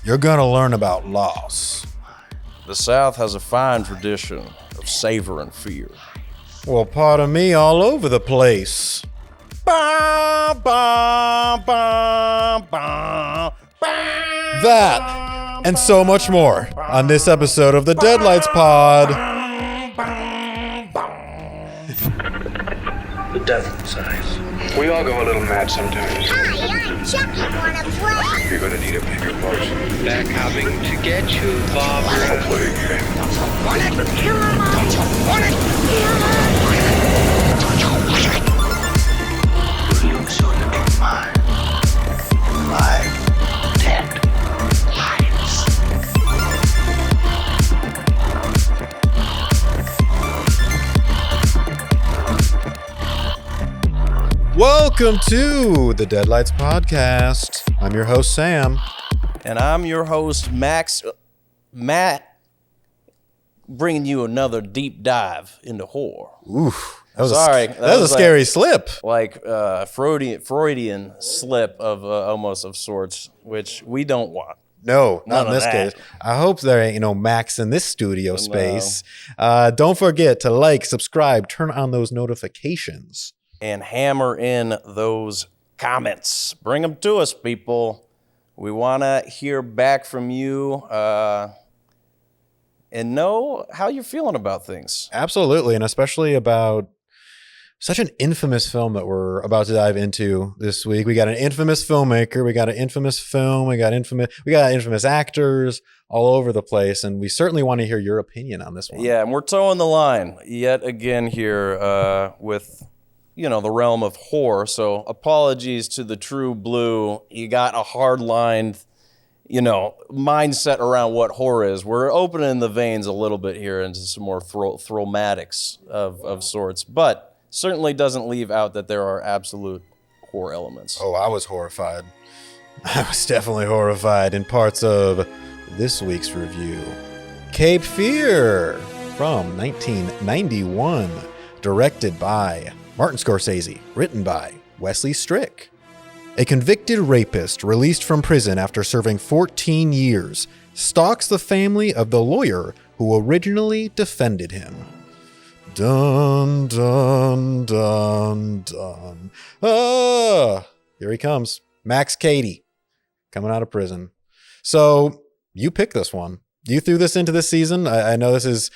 you're gonna learn about loss. The South has a fine tradition of savoring fear. Well, pardon me, all over the place. That and so much more on this episode of the Deadlights Pod. The devil's eyes. We all go a little mad sometimes. Hi, I'm Chucky. Wanna play? You're gonna need a bigger potion. They're coming to get you, Barbara. I'll play a game. Want it? Kill 'em all. Want it? Kill 'em. You look so in mine. Live, dead, lions. Welcome to the Deadlights Podcast. I'm your host, Sam. And I'm your host, Matt, bringing you another deep dive into horror. Oof. That was That was a scary slip. Like Freudian slip of almost of sorts, which we don't want. No, not None in of this that. case. I hope there ain't no Max in this studio space. Don't forget to like, subscribe, turn on those notifications. And hammer in those comments. Bring them to us, people. We want to hear back from you and know how you're feeling about things. Absolutely, and especially about such an infamous film that we're about to dive into this week. We got an infamous filmmaker, we got an infamous film, we got infamous actors all over the place, and we certainly want to hear your opinion on this one. Yeah, and we're towing the line yet again here with the realm of horror. So apologies to the true blue. You got a hard line, mindset around what horror is. We're opening the veins a little bit here into some more thromatics of sorts, but certainly doesn't leave out that there are absolute horror elements. Oh, I was horrified. I was definitely horrified in parts of this week's review. Cape Fear from 1991, directed by Martin Scorsese, written by Wesley Strick. A convicted rapist released from prison after serving 14 years stalks the family of the lawyer who originally defended him. Dun, dun, dun, dun. Here he comes. Max Cady, coming out of prison. So you picked this one. You threw this into this season. I know this is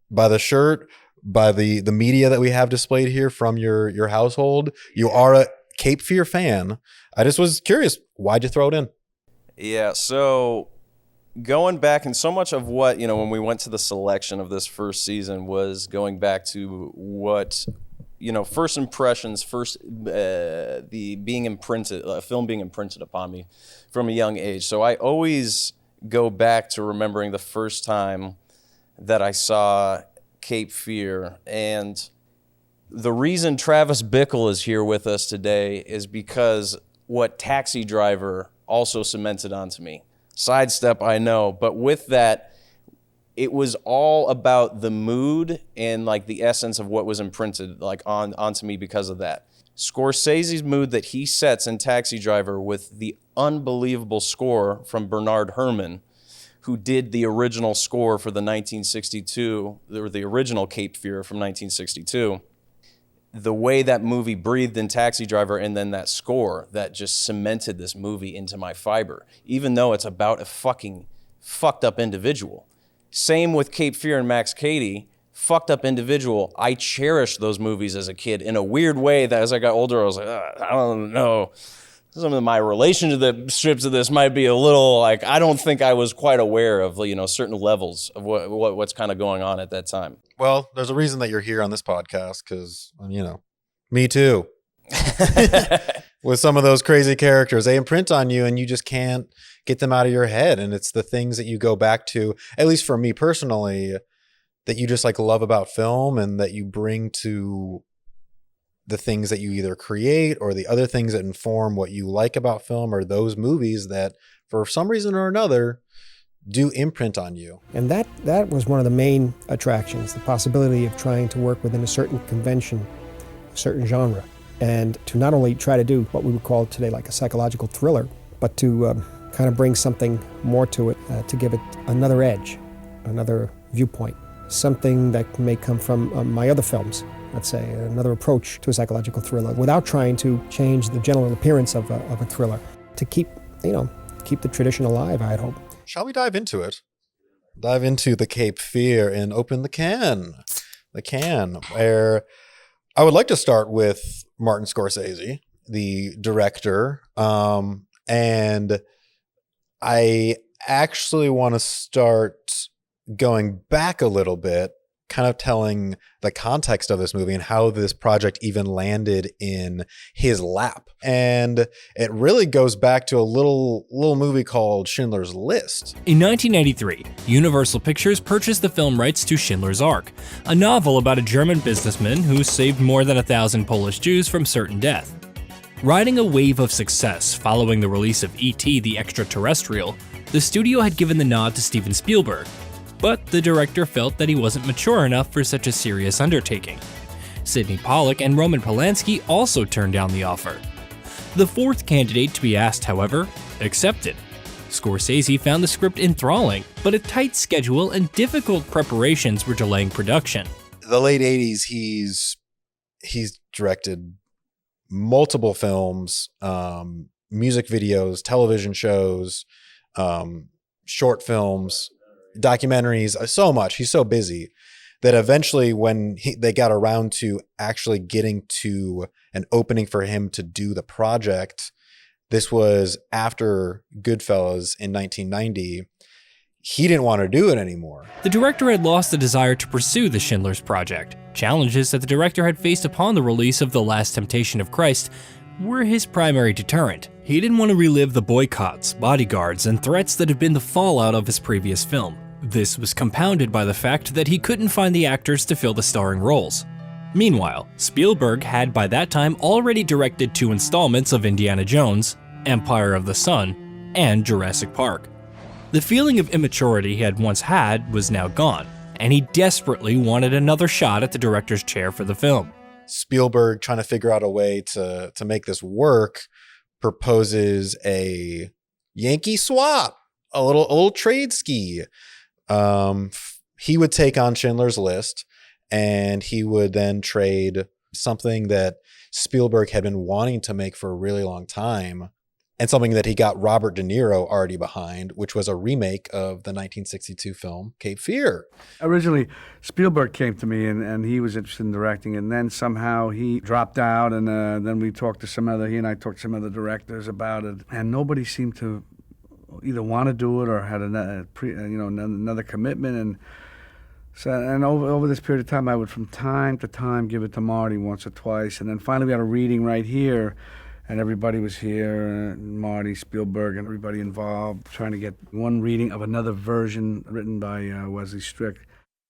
by the shirt, by the media that we have displayed here from your household. You are a Cape Fear fan. I just was curious, why'd you throw it in? Yeah, so going back, and so much of what, when we went to the selection of this first season was going back to what, first impressions, the being imprinted, a film being imprinted upon me from a young age. So I always go back to remembering the first time that I saw Cape Fear. And the reason Travis Bickle is here with us today is because what Taxi Driver also cemented onto me. Sidestep, I know, but with that, it was all about the mood and like the essence of what was imprinted onto me because of that. Scorsese's mood that he sets in Taxi Driver with the unbelievable score from Bernard Herrmann, who did the original score for the 1962, or the original Cape Fear from 1962. The way that movie breathed in Taxi Driver, and then that score that just cemented this movie into my fiber, even though it's about a fucking fucked up individual. Same with Cape Fear and Max Cady, fucked up individual. I cherished those movies as a kid in a weird way that as I got older, I was like, I don't know. Some of my relationships of this might be a little I don't think I was quite aware of, certain levels of what's kind of going on at that time. Well, there's a reason that you're here on this podcast because, me too. With some of those crazy characters, they imprint on you and you just can't get them out of your head. And it's the things that you go back to, at least for me personally, that you just love about film and that you bring to the things that you either create or the other things that inform what you like about film or those movies that for some reason or another do imprint on you. And that was one of the main attractions, the possibility of trying to work within a certain convention, a certain genre, and to not only try to do what we would call today like a psychological thriller, but to kind of bring something more to it, to give it another edge, another viewpoint, something that may come from my other films, let's say, another approach to a psychological thriller, without trying to change the general appearance of a thriller, to keep the tradition alive, I'd hope. Shall we dive into it? Dive into the Cape Fear and open the can. Where I would like to start with Martin Scorsese, the director. And I actually want to start going back a little bit, kind of telling the context of this movie and how this project even landed in his lap. And it really goes back to a little movie called Schindler's List. In 1993, Universal Pictures purchased the film rights to Schindler's Ark, a novel about a German businessman who saved more than 1,000 Polish Jews from certain death. Riding a wave of success following the release of E.T. the Extraterrestrial, the studio had given the nod to Steven Spielberg, but the director felt that he wasn't mature enough for such a serious undertaking. Sidney Pollack and Roman Polanski also turned down the offer. The fourth candidate to be asked, however, accepted. Scorsese found the script enthralling, but a tight schedule and difficult preparations were delaying production. The late 80s, he's directed multiple films, music videos, television shows, short films, documentaries, so much. He's so busy that eventually when they got around to actually getting to an opening for him to do the project, this was after Goodfellas in 1990, he didn't want to do it anymore. The director had lost the desire to pursue the Schindler's Project. Challenges that the director had faced upon the release of The Last Temptation of Christ were his primary deterrent. He didn't want to relive the boycotts, bodyguards, and threats that had been the fallout of his previous film. This was compounded by the fact that he couldn't find the actors to fill the starring roles. Meanwhile, Spielberg had by that time already directed 2 installments of Indiana Jones, Empire of the Sun, and Jurassic Park. The feeling of immaturity he had once had was now gone, and he desperately wanted another shot at the director's chair for the film. Spielberg, trying to figure out a way to make this work, proposes a Yankee swap, a little trade ski. He would take on Schindler's List, and he would then trade something that Spielberg had been wanting to make for a really long time, and something that he got Robert De Niro already behind, which was a remake of the 1962 film Cape Fear. Originally, Spielberg came to me, and he was interested in directing, and then somehow he dropped out, and then he and I talked to some other directors about it, and nobody seemed to either want to do it or had another commitment, and so over this period of time, I would from time to time give it to Marty once or twice, and then finally we had a reading right here, and everybody was here, Marty, Spielberg, and everybody involved, trying to get one reading of another version written by Wesley Strick.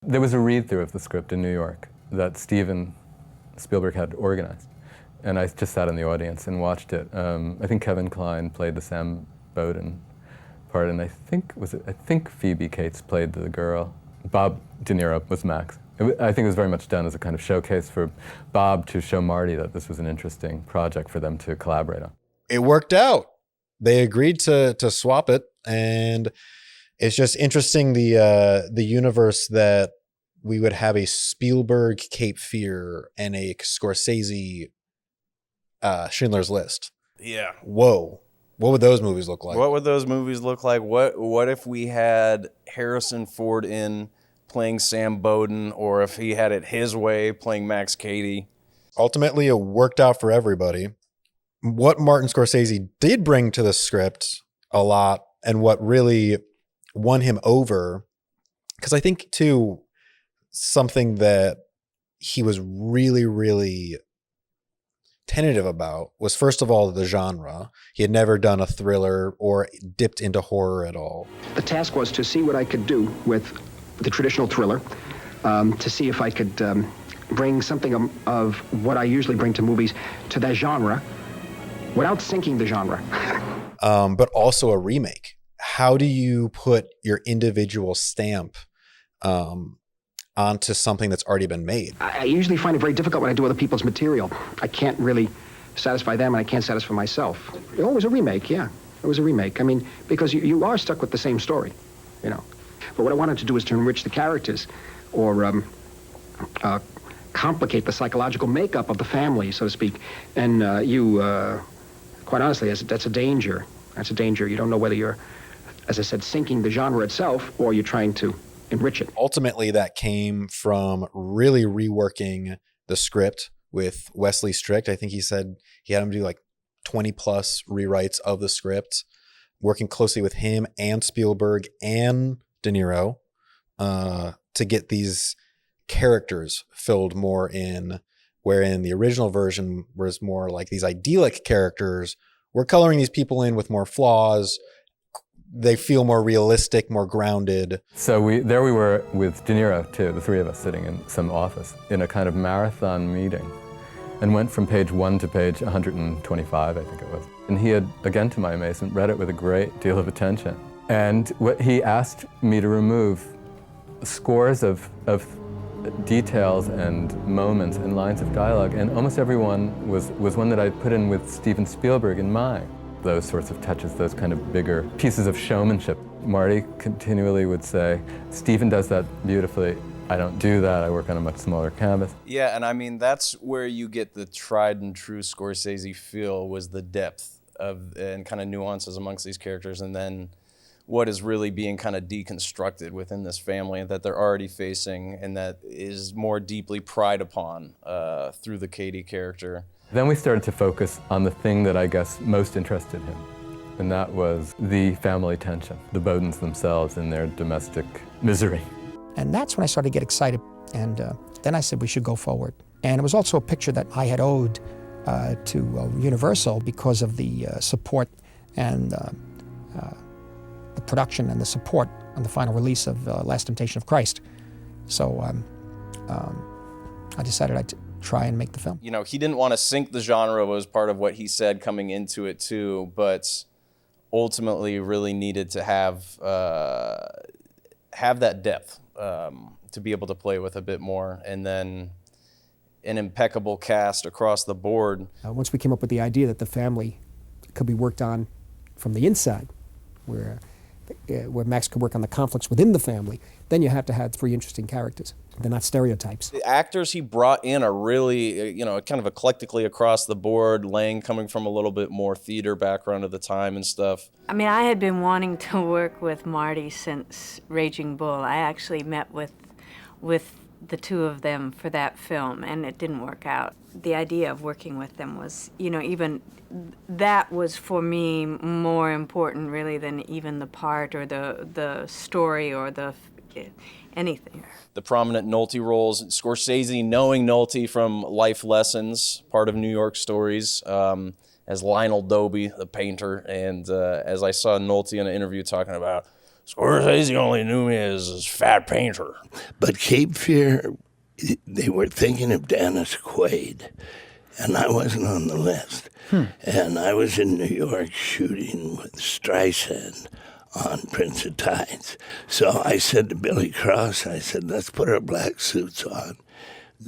There was a read-through of the script in New York that Steven Spielberg had organized, and I just sat in the audience and watched it. I think Kevin Kline played the Sam Bowden part, and I think Phoebe Cates played the girl. Bob De Niro was Max. I think it was very much done as a kind of showcase for Bob to show Marty that this was an interesting project for them to collaborate on. It worked out. They agreed to swap it, and it's just interesting the universe that we would have a Spielberg Cape Fear and a Scorsese Schindler's List. Yeah. Whoa. What would those movies look like? What would those movies look like? What if we had Harrison Ford in playing Sam Bowden, or if he had it his way playing Max Cady? Ultimately, it worked out for everybody. What Martin Scorsese did bring to the script a lot, and what really won him over, because I think, too, something that he was really, really tentative about was, first of all, the genre. He had never done a thriller or dipped into horror at all. The task was to see what I could do with the traditional thriller, to see if I could bring something of what I usually bring to movies to that genre without sinking the genre. But also a remake. How do you put your individual stamp onto something that's already been made? I usually find it very difficult when I do other people's material. I can't really satisfy them, and I can't satisfy myself. Oh, it was a remake, yeah. It was a remake. I mean, because you are stuck with the same story, you know. But what I wanted to do was to enrich the characters, or complicate the psychological makeup of the family, so to speak. And quite honestly, that's a danger. That's a danger. You don't know whether you're, as I said, sinking the genre itself, or you're trying to enrich it. Ultimately, that came from really reworking the script with Wesley Strict. I think he said he had him do like 20 plus rewrites of the script, working closely with him and Spielberg and De Niro to get these characters filled more in, wherein the original version was more like these idyllic characters. We're coloring these people in with more flaws. They feel more realistic, more grounded. So we were with De Niro too, the three of us sitting in some office in a kind of marathon meeting, and went from page 1 to page 125, I think it was. And he had, again to my amazement, read it with a great deal of attention. And what he asked me to remove scores of details and moments and lines of dialogue, and almost everyone was one that I put in with Steven Spielberg in mind. Those sorts of touches, those kind of bigger pieces of showmanship. Marty continually would say, Steven does that beautifully. I don't do that. I work on a much smaller canvas. Yeah, and I mean, that's where you get the tried and true Scorsese feel, was the depth of and kind of nuances amongst these characters, and then what is really being kind of deconstructed within this family that they're already facing, and that is more deeply pried upon through the Cady character. Then we started to focus on the thing that I guess most interested him, and that was the family tension, the Bowdens themselves and their domestic misery. And that's when I started to get excited, and then I said we should go forward. And it was also a picture that I had owed to Universal because of the support and the production and the support on the final release of Last Temptation of Christ. So I decided I'd try and make the film. You know, he didn't want to sink the genre, was part of what he said coming into it too, but ultimately really needed to have that depth to be able to play with a bit more, and then an impeccable cast across the board. Once we came up with the idea that the family could be worked on from the inside, where Max could work on the conflicts within the family, then you have to have three interesting characters. They're not stereotypes. The actors he brought in are really, kind of eclectically across the board. Lang coming from a little bit more theater background at the time and stuff. I mean, I had been wanting to work with Marty since Raging Bull. I actually met with the two of them for that film, and it didn't work out. The idea of working with them was, even that was for me more important really than even the part or the story or anything. The prominent Nolte roles, Scorsese knowing Nolte from Life Lessons, part of New York Stories, as Lionel Dobie, the painter, and as I saw Nolte in an interview talking about, Scorsese only knew me as his fat painter. But Cape Fear, they were thinking of Dennis Quaid, and I wasn't on the list. And I was in New York shooting with Streisand on Prince of Tides. So I said to Billy Cross, I said, let's put our black suits on,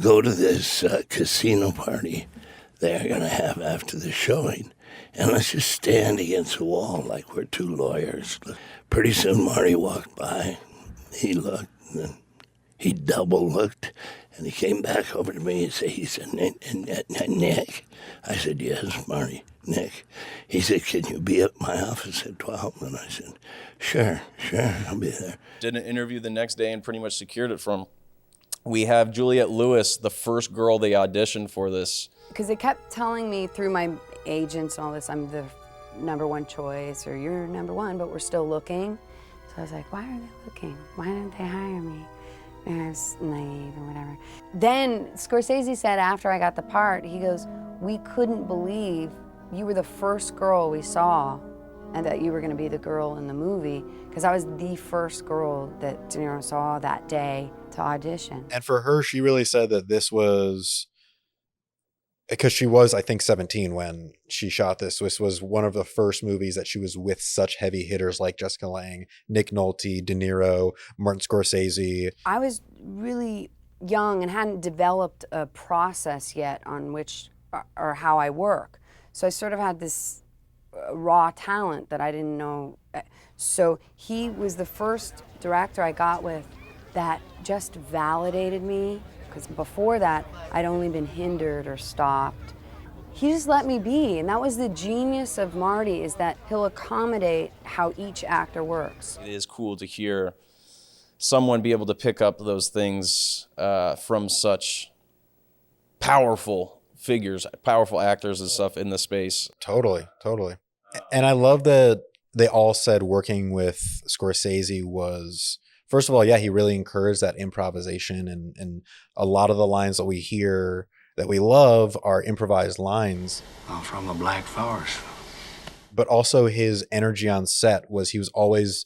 go to this casino party they're going to have after the showing, and let's just stand against the wall like we're two lawyers. Pretty soon Marty walked by. He looked, and he double looked, and he came back over to me and he said, Nick. I said, yes, Marty, Nick. He said, can you be at my office at 12? And I said, sure, I'll be there. Did an interview the next day and pretty much secured it from. We have Juliette Lewis, the first girl they auditioned for this. Because they kept telling me through my agents and all this, I'm the #1 choice, or you're #1, but we're still looking. So I was like, why are they looking? Why didn't they hire me? And I was naive or whatever. Then Scorsese said after I got the part, he goes, we couldn't believe you were the first girl we saw and that you were gonna be the girl in the movie, because I was the first girl that De Niro saw that day to audition. And for her, she really said that this was, because she was, I think, 17 when she shot this. This was one of the first movies that she was with such heavy hitters like Jessica Lange, Nick Nolte, De Niro, Martin Scorsese. I was really young and hadn't developed a process yet on which or how I work. So I sort of had this raw talent that I didn't know. So he was the first director I got with that just validated me, because before that, I'd only been hindered or stopped. He just let me be, and that was the genius of Marty, is that he'll accommodate how each actor works. It is cool to hear someone be able to pick up those things from such powerful figures, powerful actors and stuff in the space. Totally. And I love that they all said working with Scorsese was, first of all, yeah, he really encouraged that improvisation, and a lot of the lines that we hear that we love are improvised lines. I'm from the Black Forest. But also his energy on set was he was always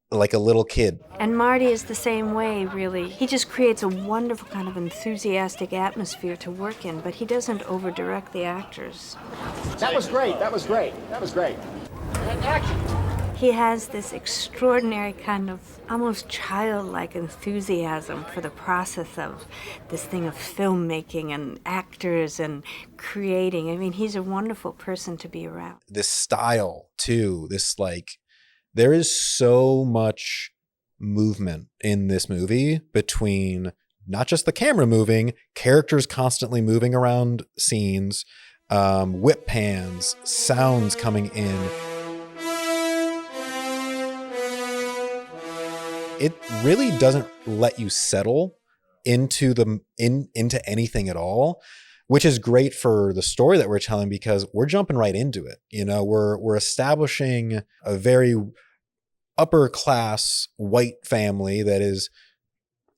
like a little kid. And Marty is the same way, really. He just creates a wonderful kind of enthusiastic atmosphere to work in, but he doesn't over-direct the actors. That was great. And action. He has this extraordinary kind of almost childlike enthusiasm for the process of this thing of filmmaking and actors and creating. I mean, he's a wonderful person to be around. This style, too, there is so much movement in this movie between not just the camera moving, characters constantly moving around scenes, whip pans, sounds coming in. It really doesn't let you settle into anything at all, which is great for the story that we're telling, because we're jumping right into it. You know, we're establishing a very upper class white family that is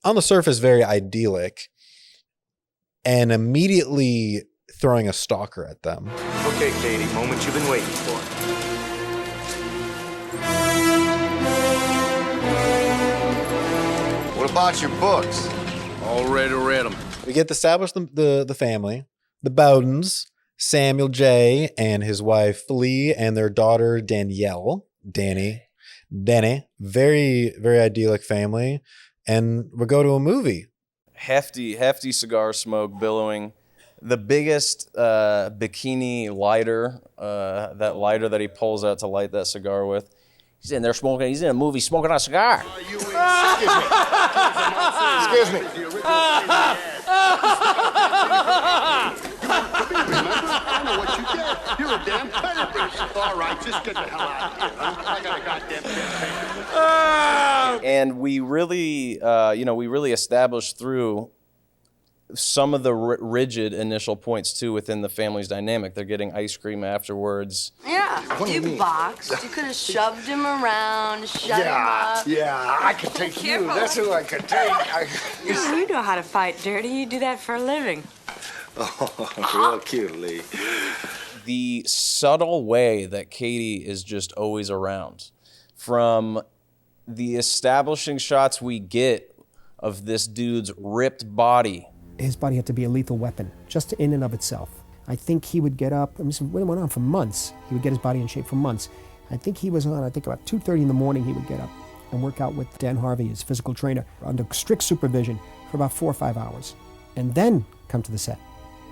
on the surface very idyllic, and immediately throwing a stalker at them. Okay, Cady, moment you've been waiting for. What about your books? Already read them. We get to establish the family, the Bowdens, Samuel J. and his wife Lee, and their daughter Denny. Very, very idyllic family. And we go to a movie. Hefty cigar smoke billowing. The biggest bikini lighter, that lighter that he pulls out to light that cigar with. He's in there smoking. He's in a movie smoking a cigar. Excuse me. I know what you did. You're a damn predator. All right, just get the hell out of here. I got a goddamn And we really, we really established through some of the rigid initial points too within the family's dynamic. They're getting ice cream afterwards. Yeah, you boxed. You could have shoved him around, shut him up. Yeah, I could take you. That's who I could take. You know how to fight dirty. You do that for a living. Oh, real cute, Lee. The subtle way that Cady is just always around, from the establishing shots we get of this dude's ripped body. His body had to be a lethal weapon, just in and of itself. I think he would get up, it went on for months. He would get his body in shape for months. I think he was on, about 2:30 in the morning, he would get up and work out with Dan Harvey, his physical trainer, under strict supervision for about 4 or 5 hours. And then come to the set.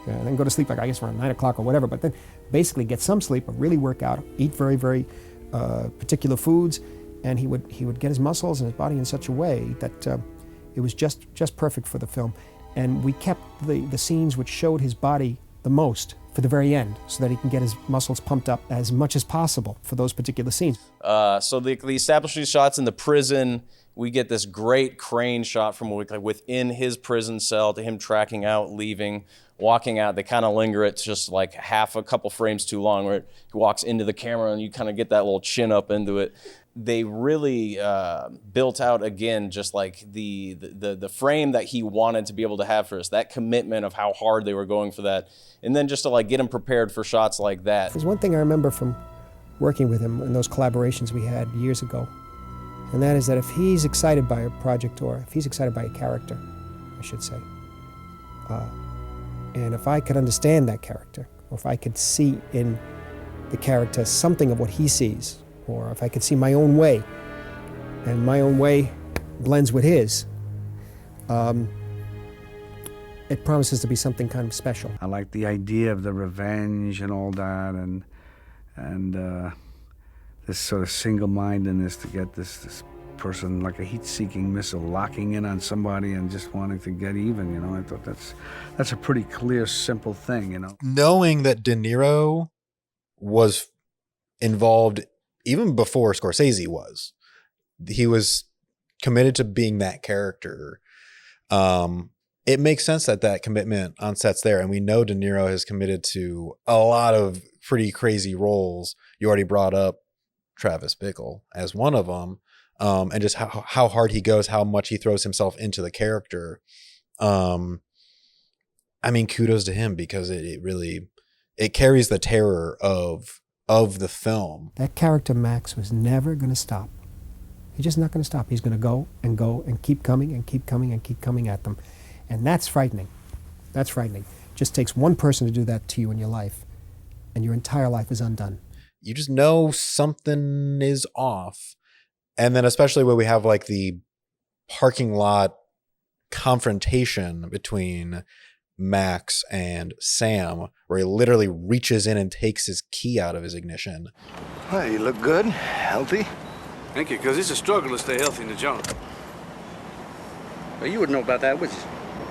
And then go to sleep, I guess around 9 o'clock or whatever, but then basically get some sleep, but really work out, eat very, very particular foods, and he would get his muscles and his body in such a way that it was just perfect for the film. And we kept the scenes which showed his body the most for the very end, so that he can get his muscles pumped up as much as possible for those particular scenes. So the establishing shots in the prison, we get this great crane shot from within his prison cell to him tracking out, leaving, walking out. They kind of linger. It's just like a couple frames too long, where he walks into the camera and you kind of get that little chin up into it. They really built out, again, just like the frame that he wanted to be able to have for us, that commitment of how hard they were going for that, and then just to get him prepared for shots like that. There's one thing I remember from working with him in those collaborations we had years ago, and that is that if he's excited by a project, or if he's excited by a character, I should say, and if I could understand that character, or if I could see in the character something of what he sees, or if I could see my own way, and my own way blends with his, it promises to be something kind of special. I like the idea of the revenge and all that, and and this sort of single-mindedness to get this person like a heat-seeking missile locking in on somebody and just wanting to get even, I thought that's a pretty clear, simple thing, Knowing that De Niro was involved even before Scorsese was, he was committed to being that character. It makes sense that commitment on set's there, and we know De Niro has committed to a lot of pretty crazy roles. You already brought up Travis Bickle as one of them. And just how hard he goes, how much he throws himself into the character. I mean, kudos to him, because it really carries the terror of the film. That character Max was never going to stop. He's just not going to stop. He's going to go and keep coming and keep coming and keep coming at them. And that's frightening. That's frightening. It just takes one person to do that to you in your life, and your entire life is undone. You just know something is off. And then especially when we have like the parking lot confrontation between Max and Sam, where he literally reaches in and takes his key out of his ignition. Well, you look good, healthy. Thank you, because it's a struggle to stay healthy in the jungle. Well, you wouldn't know about that, would you?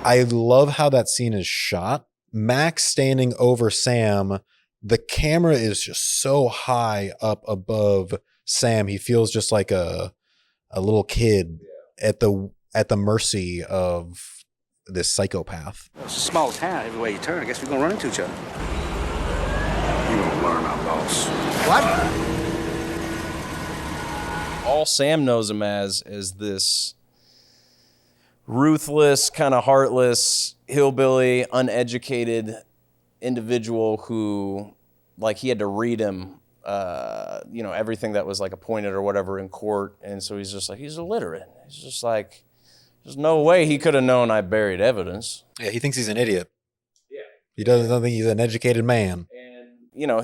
I love how that scene is shot. Max standing over Sam, the camera is just so high up above Sam. He feels just like a little kid at the mercy of this psychopath. It's a small town. Everywhere you turn, I guess we're gonna run into each other. You won't learn, our boss. What? All Sam knows him as this ruthless, kind of heartless, hillbilly, uneducated individual who, like, he had to read him, everything that was like appointed or whatever in court. And so he's just like, he's illiterate. He's just like, there's no way he could have known I buried evidence. Yeah, he thinks he's an idiot. Yeah. He doesn't think he's an educated man. And,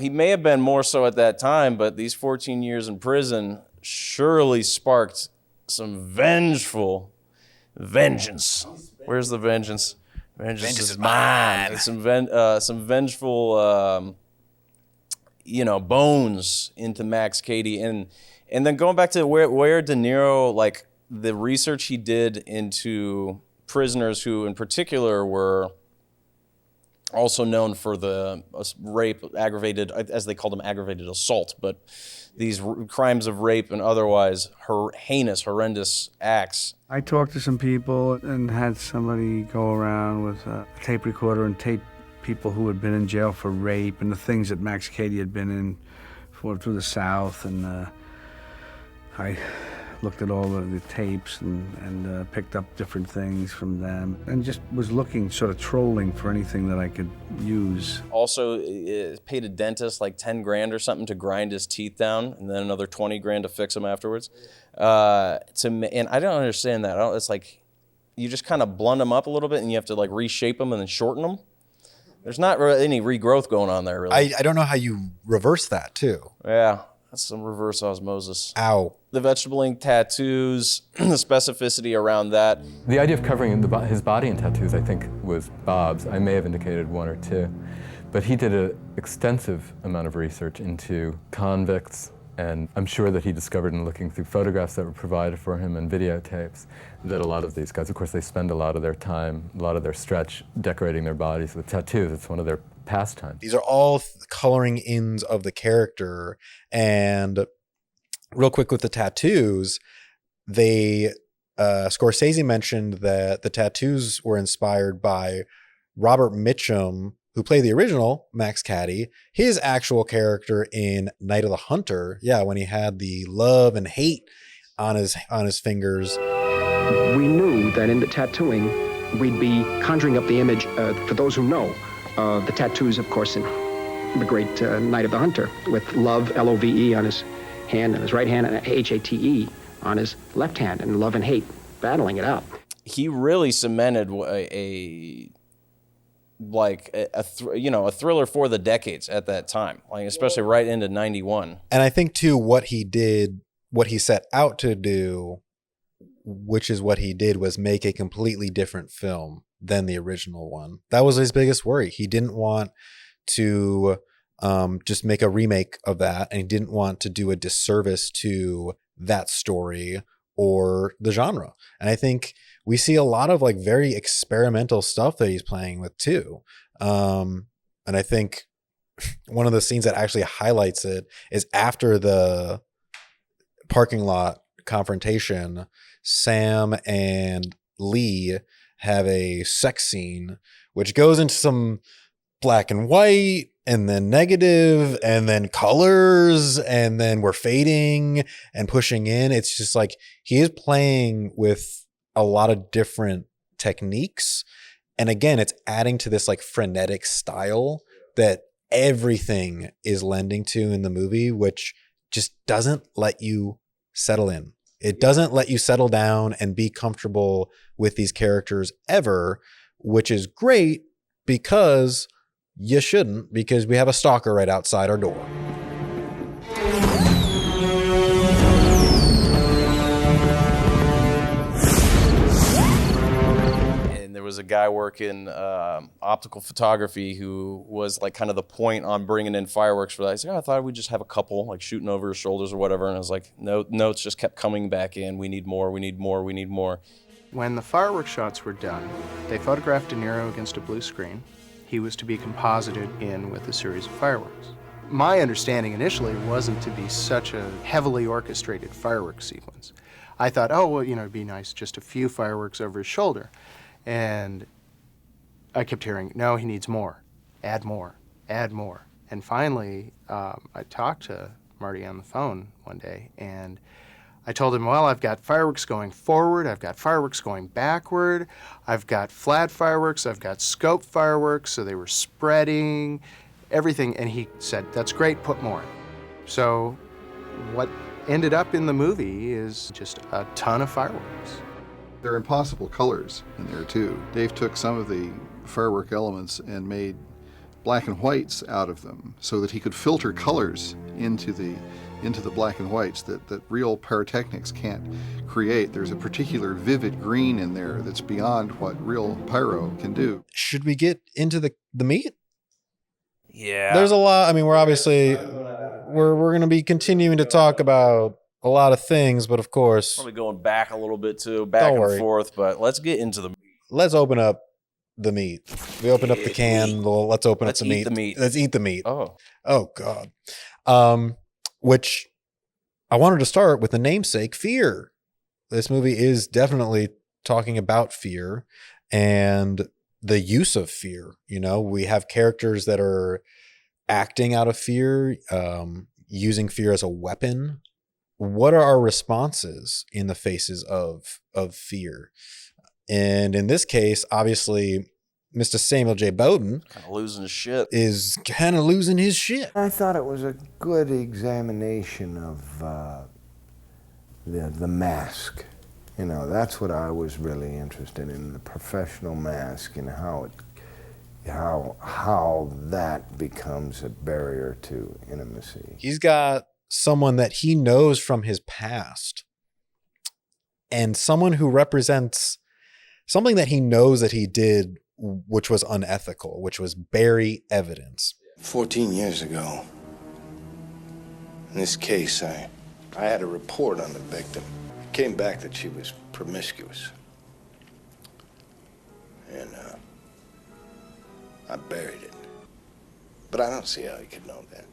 he may have been more so at that time, but these 14 years in prison surely sparked some vengeful vengeance. Where's the vengeance? Vengeance is mine. Some vengeful, bones into Max Cady. And then going back to where De Niro, like the research he did into prisoners who in particular were also known for the rape, aggravated, as they called them, aggravated assault, but these crimes of rape and otherwise heinous, horrendous acts. I talked to some people and had somebody go around with a tape recorder and tape people who had been in jail for rape and the things that Max Cady had been in through the South, and I looked at all the tapes and picked up different things from them and just was looking, sort of trolling for anything that I could use. Also paid a dentist like 10 grand or something to grind his teeth down, and then another 20 grand to fix them afterwards. And I don't understand that. It's like you just kind of blunt them up a little bit and you have to like reshape them and then shorten them. There's not really any regrowth going on there, really. I don't know how you reverse that too. Yeah, that's some reverse osmosis. Ow. The vegetable ink tattoos, the specificity around that. The idea of covering his body in tattoos, I think, was Bob's. I may have indicated one or two. But he did an extensive amount of research into convicts, and I'm sure that he discovered in looking through photographs that were provided for him and videotapes that a lot of these guys, of course, they spend a lot of their time, a lot of their stretch decorating their bodies with tattoos. It's one of their pastimes. These are all coloring ins of the character. And real quick with the tattoos, Scorsese mentioned that the tattoos were inspired by Robert Mitchum, who played the original Max Cady, his actual character in Night of the Hunter. Yeah, when he had the love and hate on his fingers. We knew that in the tattooing, we'd be conjuring up the image, for those who know, the tattoos, of course, in the great Night of the Hunter, with love, L-O-V-E, on his hand, on his right hand, and H-A-T-E on his left hand, and love and hate, battling it out. He really cemented a thriller for the decades at that time, like especially right into 91. And I think too, what he set out to do, which is what he did, was make a completely different film than the original one. That was his biggest worry. He didn't want to just make a remake of that, and he didn't want to do a disservice to that story or the genre. And I think we see a lot of like very experimental stuff that he's playing with too. And I think one of the scenes that actually highlights it is after the parking lot confrontation, Sam and Lee have a sex scene, which goes into some black and white and then negative and then colors, and then we're fading and pushing in. It's just like he is playing with a lot of different techniques. And again, it's adding to this like frenetic style that everything is lending to in the movie, which just doesn't let you settle in. It doesn't let you settle down and be comfortable with these characters ever, which is great because you shouldn't, because we have a stalker right outside our door. There was a guy working optical photography who was like kind of the point on bringing in fireworks for that. He's like, I thought we'd just have a couple like shooting over his shoulders or whatever. And I was like, no, notes just kept coming back in. We need more, we need more, we need more. When the fireworks shots were done, they photographed De Niro against a blue screen. He was to be composited in with a series of fireworks. My understanding initially wasn't to be such a heavily orchestrated fireworks sequence. I thought, oh, well, it'd be nice, just a few fireworks over his shoulder. And I kept hearing, no, he needs more, add more, add more. And finally, I talked to Marty on the phone one day, and I told him, well, I've got fireworks going forward, I've got fireworks going backward, I've got flat fireworks, I've got scope fireworks, so they were spreading, everything. And he said, that's great, put more. So what ended up in the movie is just a ton of fireworks. There are impossible colors in there too. Dave took some of the firework elements and made black and whites out of them so that he could filter colors into the black and whites that real pyrotechnics can't create. There's a particular vivid green in there that's beyond what real pyro can do. Should we get into the meat? Yeah. There's a lot. I mean, we're going to be continuing to talk about a lot of things, but of course, Probably going back a little bit too, back and forth, but let's get into the meat. Let's open up the meat. We opened up the can. Let's open up the meat. Let's eat the meat. Oh God. Which I wanted to start with the namesake, fear. This movie is definitely talking about fear and the use of fear. We have characters that are acting out of fear, using fear as a weapon. What are our responses in the faces of fear? And in this case, obviously, Mr. Samuel J. Bowden kind of losing his shit. I thought it was a good examination of the mask. That's what I was really interested in, the professional mask and how that becomes a barrier to intimacy. He's got someone that he knows from his past and someone who represents something that he knows that he did, which was unethical, which was bury evidence. 14 years ago, in this case, I had a report on the victim. It came back that she was promiscuous. And I buried it. But I don't see how he could know that.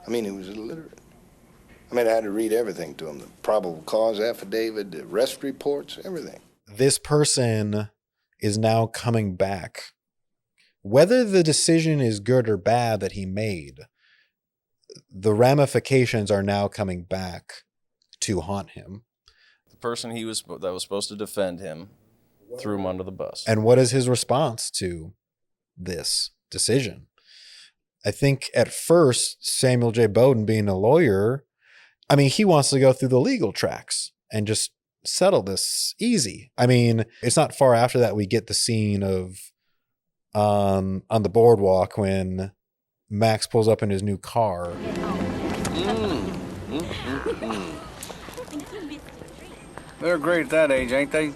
I mean, he was illiterate. I had to read everything to him, the probable cause affidavit, the arrest reports, everything. This person is now coming back. Whether the decision is good or bad that he made, the ramifications are now coming back to haunt him. The person that was supposed to defend him threw him under the bus. And what is his response to this decision? I think at first, Samuel J. Bowden, being a lawyer, he wants to go through the legal tracks and just settle this easy. It's not far after that we get the scene of on the boardwalk when Max pulls up in his new car. They're great at that age, ain't they?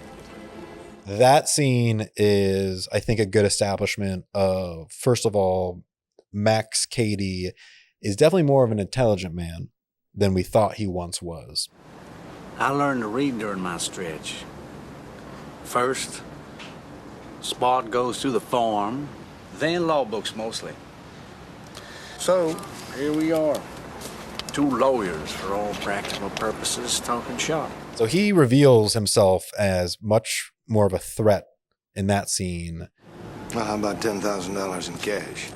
That scene is, I think, a good establishment of, first of all, Max Cady is definitely more of an intelligent man than we thought he once was. I learned to read during my stretch. First, Spot goes through the form, then law books mostly. So, here we are. Two lawyers for all practical purposes talking shop. So he reveals himself as much more of a threat in that scene. Well, how about $10,000 in cash?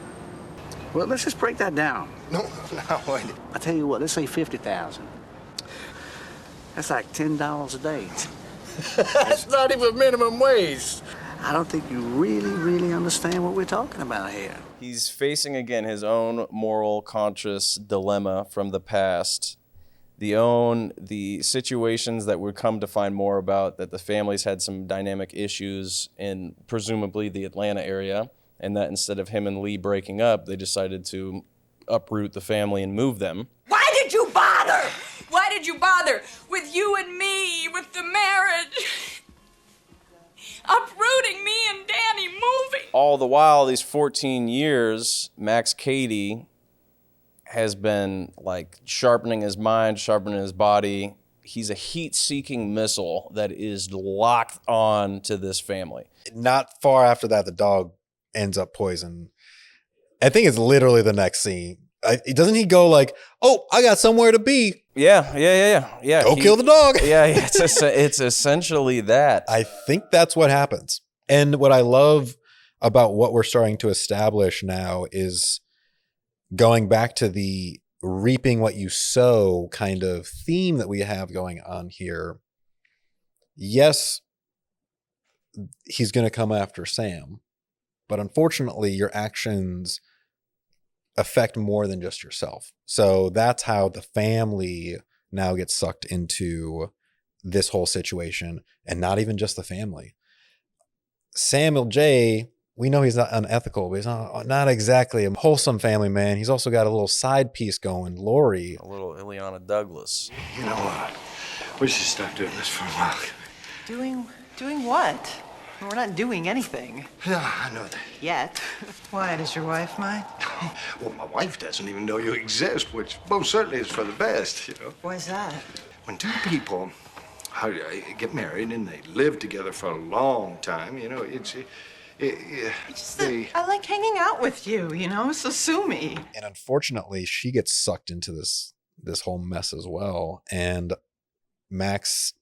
Well, let's just break that down. No, wait. I tell you what, let's say 50,000. That's like $10 a day. That's not even minimum wage. I don't think you really understand what we're talking about here. He's facing, again, his own moral conscious dilemma from the past. The situations that we've come to find more about, that the families had some dynamic issues in presumably the Atlanta area, and that instead of him and Lee breaking up, they decided to uproot the family and move them. Why did you bother? Why did you bother with you and me, with the marriage? Uprooting me and Danny moving. All the while, these 14 years, Max Cady has been like sharpening his mind, sharpening his body. He's a heat-seeking missile that is locked on to this family. Not far after that, the dog ends up poisoned. I think it's literally the next scene. Doesn't he go like, "Oh, I got somewhere to be"? Yeah. Go kill the dog. Yeah, it's essentially that. I think that's what happens. And what I love about what we're starting to establish now is going back to the reaping what you sow kind of theme that we have going on here. Yes, he's going to come after Sam, but unfortunately your actions affect more than just yourself. So that's how the family now gets sucked into this whole situation, and not even just the family. Samuel J., we know he's not unethical, but he's not exactly a wholesome family man. He's also got a little side piece going, Lori. A little Ileana Douglas. You know what? We should stop doing this for a while. Doing what? We're not doing anything. Yeah, I know that. Yet. Why, does your wife mind? Well, my wife doesn't even know you exist, which most certainly is for the best, you know. Why's that? When two people get married and they live together for a long time, you know, I like hanging out with you, you know, so sue me. And unfortunately, she gets sucked into this whole mess as well. And Max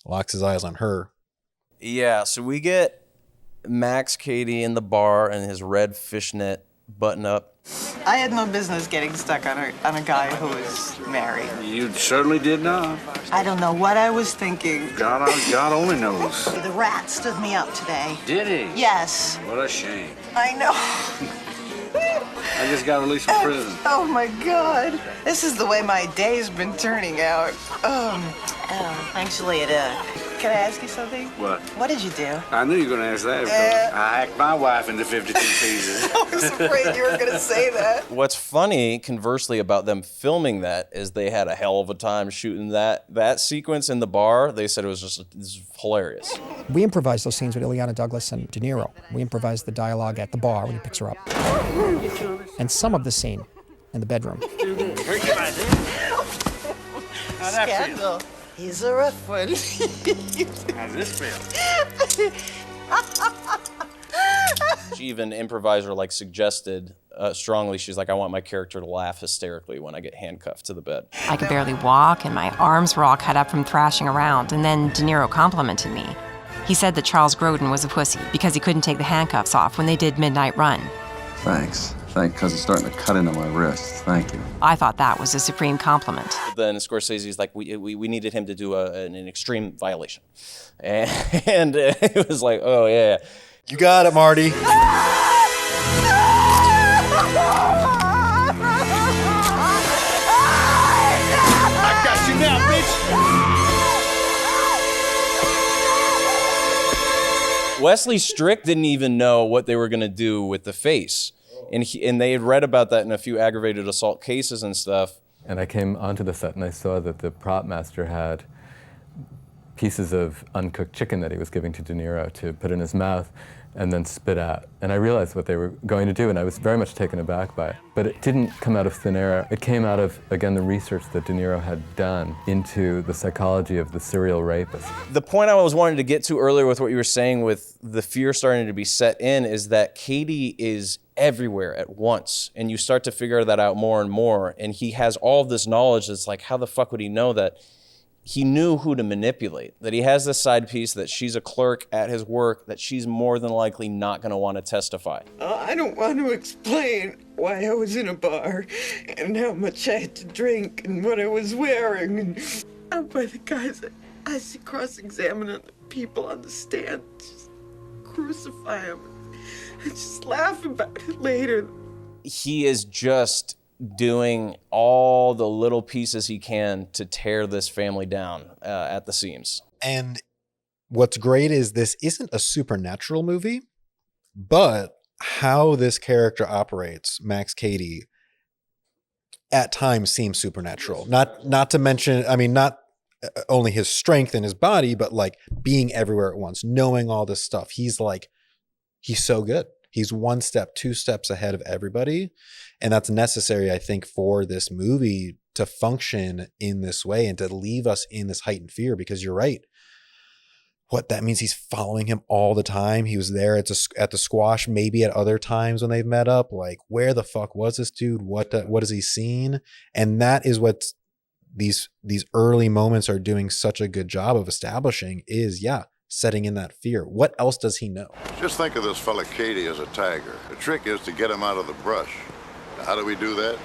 locks his eyes on her. Yeah, so we get Max Cady in the bar and his red fishnet button-up. I had no business getting stuck on a guy who was married. You certainly did not. I don't know what I was thinking. God only knows. The rat stood me up today. Did he? Yes. What a shame. I know. I just got released from prison. Oh my God. This is the way my day's been turning out. Actually, can I ask you something? What? What did you do? I knew you were going to ask that. I hacked my wife into 52 pieces. I was afraid you were going to say that. What's funny, conversely, about them filming that is they had a hell of a time shooting that sequence in the bar. They said it was hilarious. We improvised those scenes with Ileana Douglas and De Niro. We improvised the dialogue at the bar when he picks her up. And some of the scene in the bedroom. Scandal. He's a rough one. How's this feel? She even improviser suggested strongly. She's like, I want my character to laugh hysterically when I get handcuffed to the bed. I could barely walk, and my arms were all cut up from thrashing around. And then De Niro complimented me. He said that Charles Grodin was a pussy because he couldn't take the handcuffs off when they did Midnight Run. Thanks. Because it's starting to cut into my wrist. Thank you. I thought that was a supreme compliment. Then Scorsese's like, we needed him to do an extreme violation. And it was like, oh, yeah. You got it, Marty. I got you now, bitch! Wesley Strick didn't even know what they were going to do with the face. And they had read about that in a few aggravated assault cases and stuff. And I came onto the set and I saw that the prop master had pieces of uncooked chicken that he was giving to De Niro to put in his mouth and then spit out. And I realized what they were going to do, and I was very much taken aback by it. But it didn't come out of thin air. It came out of, again, the research that De Niro had done into the psychology of the serial rapist. The point I was wanting to get to earlier with what you were saying with the fear starting to be set in is that Cady is everywhere at once, and you start to figure that out more and more, and he has all of this knowledge that's like, how the fuck would he know that? He knew who to manipulate, that he has this side piece that she's a clerk at his work, that she's more than likely not going to want to testify. I don't want to explain why I was in a bar and how much I had to drink and what I was wearing. And out by the guys I see cross-examining the people on the stand, just crucify them and just laugh about it later. He is just doing all the little pieces he can to tear this family down at the seams. And what's great is this isn't a supernatural movie, but how this character operates, Max Cady, at times seems supernatural. Not to mention, I mean, not only his strength in his body, but like being everywhere at once, knowing all this stuff. He's so good. He's one step, two steps ahead of everybody. And that's necessary, I think, for this movie to function in this way and to leave us in this heightened fear, because you're right. What that means, he's following him all the time. He was there at the squash, maybe at other times when they've met up. Like, where the fuck was this dude? What has he seen? And that is what these early moments are doing such a good job of establishing is, setting in that fear. What else does he know? Just think of this fella Cady as a tiger. The trick is to get him out of the brush. Now, how do we do that?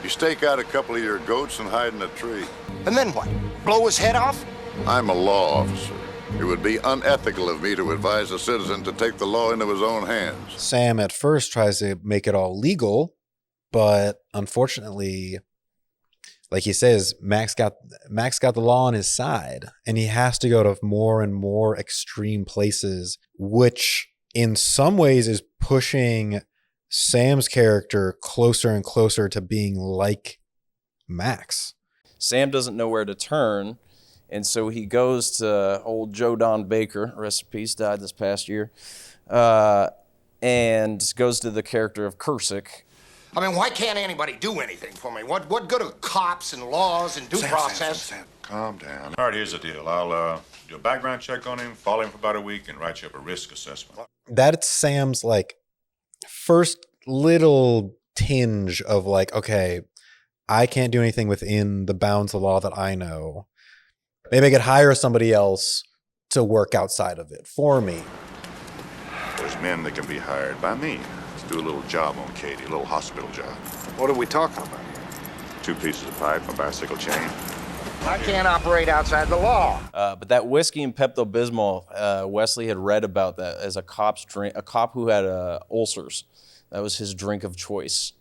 You stake out a couple of your goats and hide in a tree. And then what? Blow his head off? I'm a law officer. It would be unethical of me to advise a citizen to take the law into his own hands. Sam at first tries to make it all legal, but unfortunately, like he says, Max got the law on his side, and he has to go to more and more extreme places, which in some ways is pushing Sam's character closer and closer to being like Max. Sam doesn't know where to turn, and so he goes to old Joe Don Baker, rest in peace, died this past year, and goes to the character of Kursick. I mean, why can't anybody do anything for me? What good are cops and laws and due process? Sam, calm down. All right, here's the deal. I'll do a background check on him, follow him for about a week, and write you up a risk assessment. That's Sam's like first little tinge of like, okay, I can't do anything within the bounds of the law that I know. Maybe I could hire somebody else to work outside of it for me. There's men that can be hired by me. Do a little job on Cady, a little hospital job. What are we talking about? 2 pieces of pipe, a bicycle chain. I can't operate outside the law. But that whiskey and Pepto-Bismol, Wesley had read about that as a cop's drink, a cop who had ulcers. That was his drink of choice.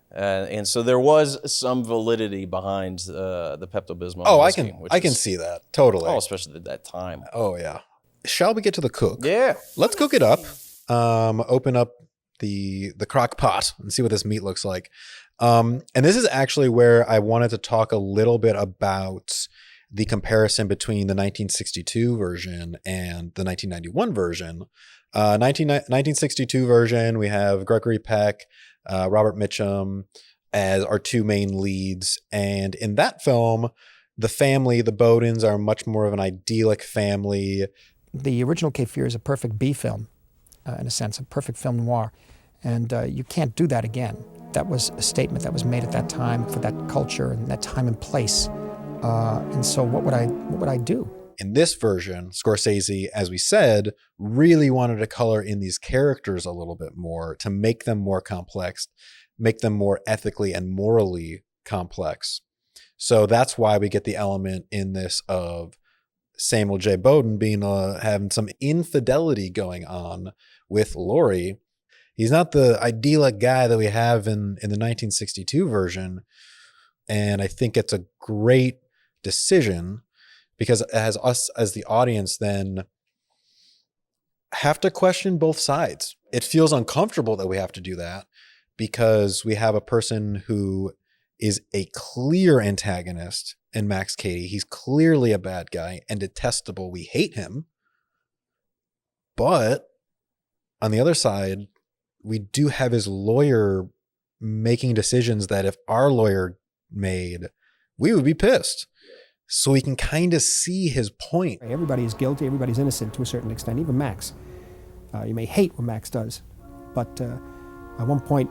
And so there was some validity behind the Pepto-Bismol. Oh, whiskey, I can see that. Totally. Oh, especially at that time. Oh, yeah. Shall we get to the cook? Yeah. Let's cook it up. Open up the crock pot and see what this meat looks like. And this is actually where I wanted to talk a little bit about the comparison between the 1962 version and the 1991 version. 1962 version, we have Gregory Peck, Robert Mitchum as our two main leads. And in that film, the family, the Bowdens, are much more of an idyllic family. The original Cape Fear is a perfect B film, in a sense, a perfect film noir. And you can't do that again. That was a statement that was made at that time for that culture and that time and place. And so what would I do? In this version, Scorsese, as we said, really wanted to color in these characters a little bit more to make them more complex, make them more ethically and morally complex. So that's why we get the element in this of Samuel J. Bowden being having some infidelity going on with Laurie. He's not the idyllic guy that we have in the 1962 version. And I think it's a great decision because it has us as the audience then have to question both sides. It feels uncomfortable that we have to do that because we have a person who is a clear antagonist in Max Cady. He's clearly a bad guy and detestable. We hate him. But on the other side, we do have his lawyer making decisions that if our lawyer made, we would be pissed. So we can kind of see his point. Everybody is guilty. Everybody's innocent to a certain extent, even Max. You may hate what Max does, but at one point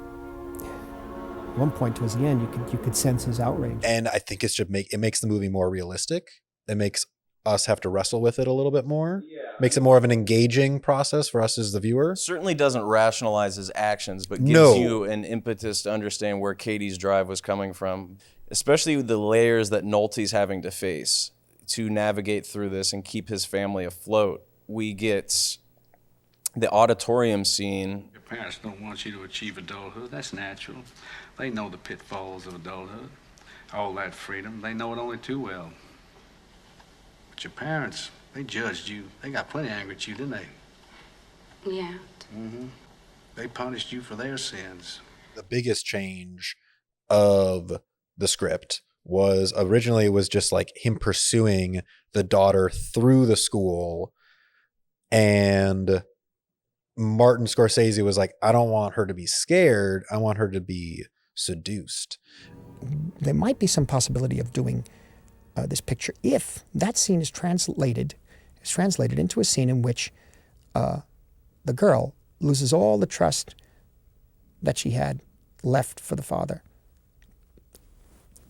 towards the end, you could sense his outrage. And I think it makes the movie more realistic. It makes us have to wrestle with it a little bit more. Yeah. Makes it more of an engaging process for us as the viewer. Certainly doesn't rationalize his actions, but gives you an impetus to understand where Cady's drive was coming from, especially with the layers that Nolte's having to face to navigate through this and keep his family afloat. We get the auditorium scene. Your parents don't want you to achieve adulthood. That's natural. They know the pitfalls of adulthood. All that freedom, they know it only too well. But your parents, they judged you. They got plenty angry at you, didn't they? Yeah. Mm-hmm. They punished you for their sins. The biggest change of the script was originally it was just like him pursuing the daughter through the school, and Martin Scorsese was like, I don't want her to be scared. I want her to be seduced. There might be some possibility of doing this picture if that scene is translated into a scene in which the girl loses all the trust that she had left for the father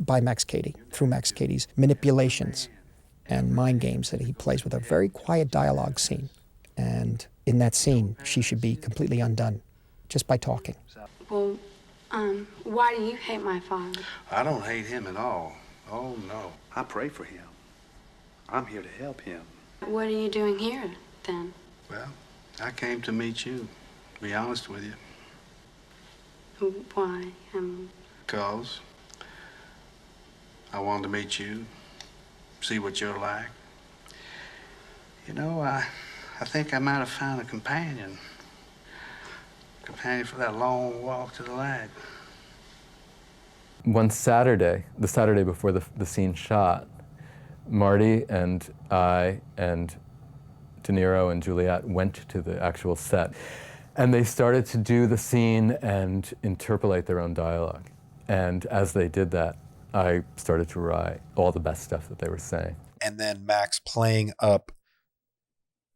by Max Cady, through Max Cady's manipulations and mind games that he plays with a very quiet dialogue scene. And in that scene, she should be completely undone just by talking. Well, why do you hate my father? I don't hate him at all. Oh, no. I pray for him. I'm here to help him. What are you doing here, then? Well, I came to meet you, to be honest with you. Why? Because I wanted to meet you, see what you're like. You know, I think I might have found a companion. Companion for that long walk to the light. One Saturday, the Saturday before the scene shot, Marty and I and De Niro and Juliet went to the actual set, and they started to do the scene and interpolate their own dialogue. And as they did that, I started to write all the best stuff that they were saying. And then Max playing up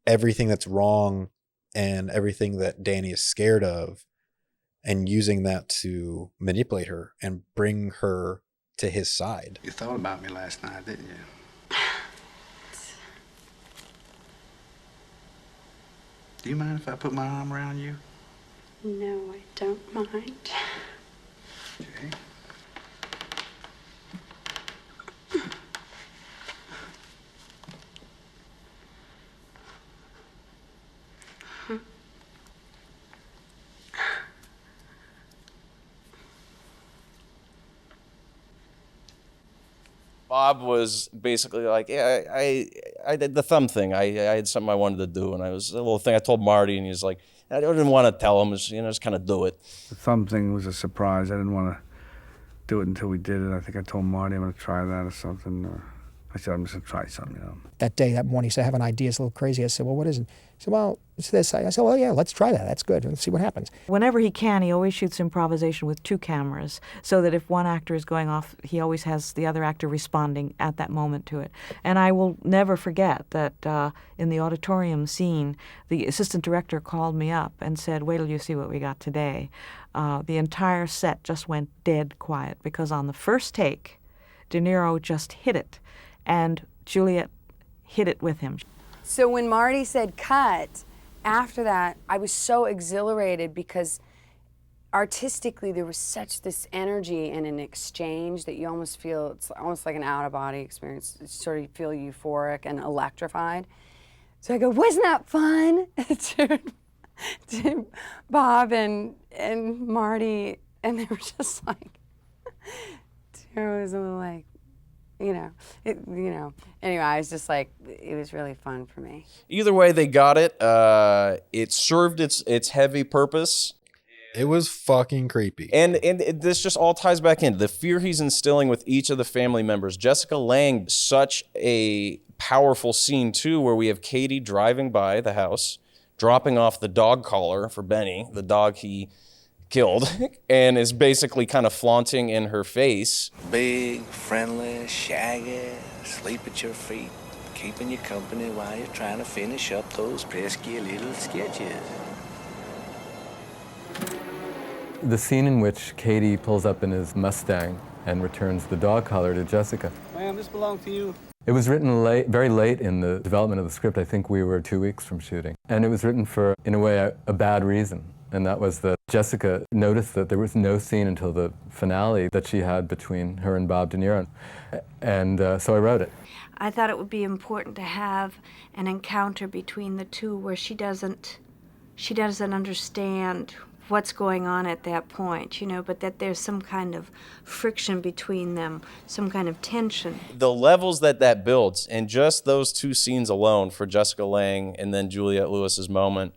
everything that's wrong and everything that Danny is scared of, and using that to manipulate her and bring her to his side. You thought about me last night, didn't you? Do you mind if I put my arm around you? No, I don't mind. Okay. Bob was basically like, yeah, I did the thumb thing. I had something I wanted to do, and I was a little thing I told Marty, and he's like, I didn't want to tell him, just kind of do it. The thumb thing was a surprise. I didn't want to do it until we did it. I think I told Marty I'm going to try that or something. Or I said, I'm just going to try something, That morning, he said, I have an idea. It's a little crazy. I said, well, what is it? He said, well, it's this. I said, well, yeah, let's try that. That's good. Let's see what happens. Whenever he can, he always shoots improvisation with 2 cameras, so that if one actor is going off, he always has the other actor responding at that moment to it. And I will never forget that in the auditorium scene, the assistant director called me up and said, wait till you see what we got today. The entire set just went dead quiet, because on the first take, De Niro just hit it, and Juliet hit it with him. So when Marty said cut, after that, I was so exhilarated, because artistically there was such this energy and an exchange that you almost feel, it's almost like an out-of-body experience. You sort of feel euphoric and electrified. So I go, wasn't that fun? to Bob and Marty, and they were just like, it was a little like, Anyway, I was just like, it was really fun for me. Either way, they got it. It served its heavy purpose. It was fucking creepy. And this just all ties back in. The fear he's instilling with each of the family members. Jessica Lange, such a powerful scene, too, where we have Cady driving by the house, dropping off the dog collar for Benny, the dog he killed, and is basically kind of flaunting in her face. Big, friendly, shaggy, sleep at your feet, keeping you company while you're trying to finish up those pesky little sketches. The scene in which Cady pulls up in his Mustang and returns the dog collar to Jessica. Ma'am, this belongs to you. It was written very late in the development of the script. I think we were 2 weeks from shooting. And it was written for, in a way, a bad reason. And that was that Jessica noticed that there was no scene until the finale that she had between her and Bob De Niro. And so I wrote it. I thought it would be important to have an encounter between the two where she doesn't understand what's going on at that point, but that there's some kind of friction between them, some kind of tension. The levels that builds, and just those two scenes alone for Jessica Lange and then Juliette Lewis's moment,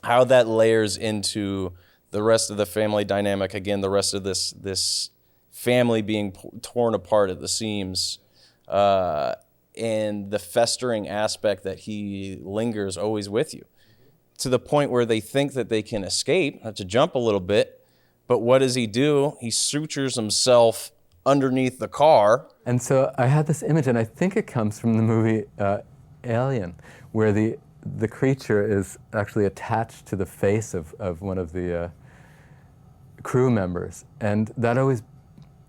how that layers into the rest of the family dynamic, again, the rest of this family being torn apart at the seams, and the festering aspect that he lingers always with you, to the point where they think that they can escape, have to jump a little bit, but what does he do? He sutures himself underneath the car. And so I had this image, and I think it comes from the movie Alien, where the creature is actually attached to the face of one of the crew members, and that always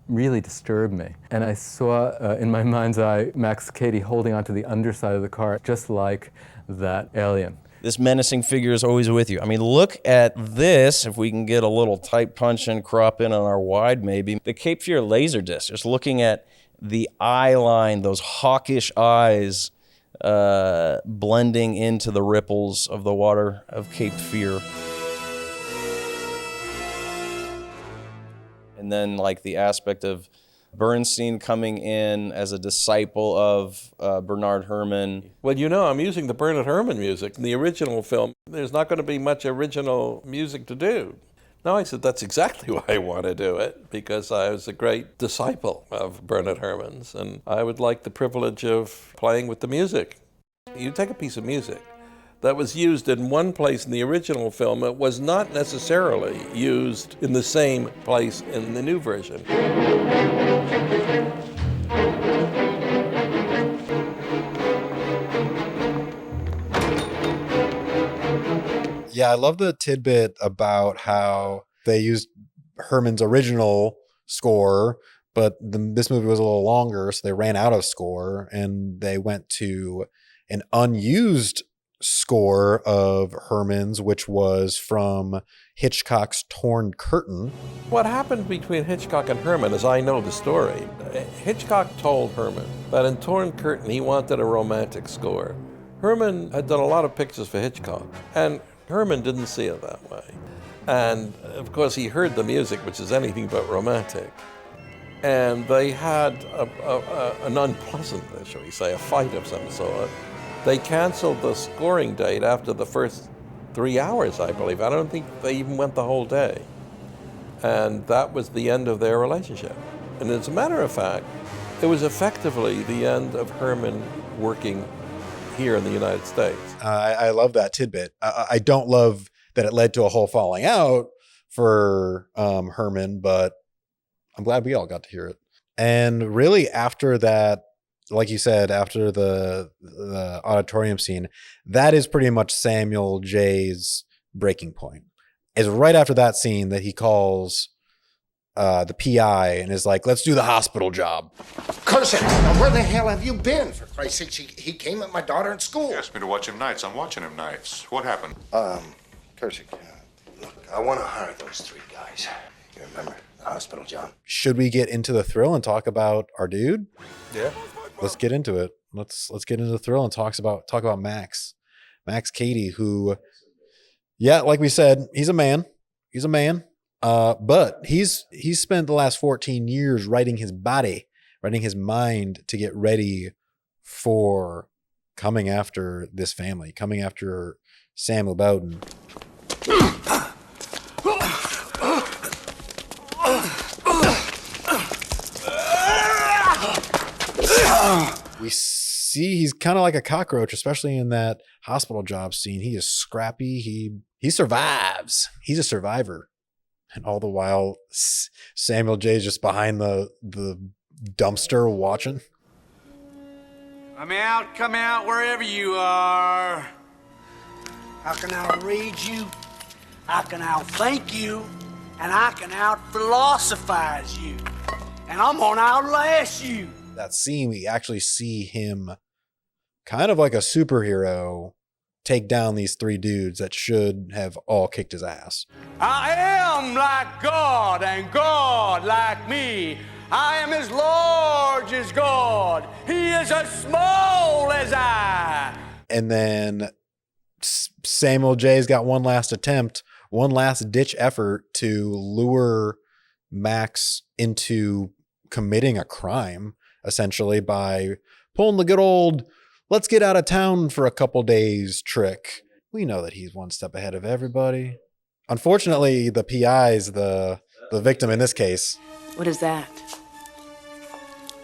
really disturbed me. And I saw in my mind's eye Max Cady holding onto the underside of the car, just like that alien. This menacing figure is always with you. I mean, look at this. If we can get a little tight punch and crop in on our wide, maybe. The Cape Fear Laserdisc, just looking at the eye line, those hawkish eyes blending into the ripples of the water of Cape Fear. And then like the aspect of Bernstein coming in as a disciple of Bernard Herrmann. Well, I'm using the Bernard Herrmann music. In the original film, there's not going to be much original music to do. No, I said, that's exactly why I want to do it, because I was a great disciple of Bernard Herrmann's, and I would like the privilege of playing with the music. You take a piece of music that was used in one place in the original film, it was not necessarily used in the same place in the new version. Yeah, I love the tidbit about how they used Herrmann's original score, but this movie was a little longer, so they ran out of score, and they went to an unused score of Herrmann's, which was from Hitchcock's Torn Curtain. What happened between Hitchcock and Herrmann, as I know the story, Hitchcock told Herrmann that in Torn Curtain he wanted a romantic score. Herrmann had done a lot of pictures for Hitchcock, and Herrmann didn't see it that way. And of course he heard the music, which is anything but romantic. And they had an unpleasant, shall we say, a fight of some sort. They canceled the scoring date after the first 3 hours, I believe. I don't think they even went the whole day. And that was the end of their relationship. And as a matter of fact, it was effectively the end of Herrmann working here in the United States. I love that tidbit. I don't love that it led to a whole falling out for Herrmann, but I'm glad we all got to hear it. And really after that, like you said, after the auditorium scene, that is pretty much Samuel J's breaking point. It's right after that scene that he calls the PI and is like, let's do the hospital job. Curse it! Now, where the hell have you been? For Christ's sake, he came at my daughter at school. He asked me to watch him nights. I'm watching him nights. What happened? Kurzik, look, I want to hire those 3 guys. You remember the hospital job? Should we get into the thrill and talk about our dude? Yeah. Let's get into it. Let's get into the thrill and talk about Max Cady, who, yeah, like we said, he's a man. But he's spent the last 14 years writing his mind to get ready for coming after this family, coming after Samuel Bowden. We see he's kind of like a cockroach, especially in that hospital job scene. He is scrappy. He survives. He's a survivor. And all the while, Samuel J's just behind the dumpster watching. Come out, wherever you are. I can outread you, I can outthink you, and I can out-philosophize you. And I'm gonna outlast you. That scene, we actually see him kind of like a superhero take down these three dudes that should have all kicked his ass. I am like God, and God like me. I am as large as God. He is as small as I. And then Samuel J's got one last attempt, one last ditch effort to lure Max into committing a crime, essentially, by pulling the good old let's get out of town for a couple days trick. We know that he's one step ahead of everybody. Unfortunately, the PI's the victim in this case. What is that?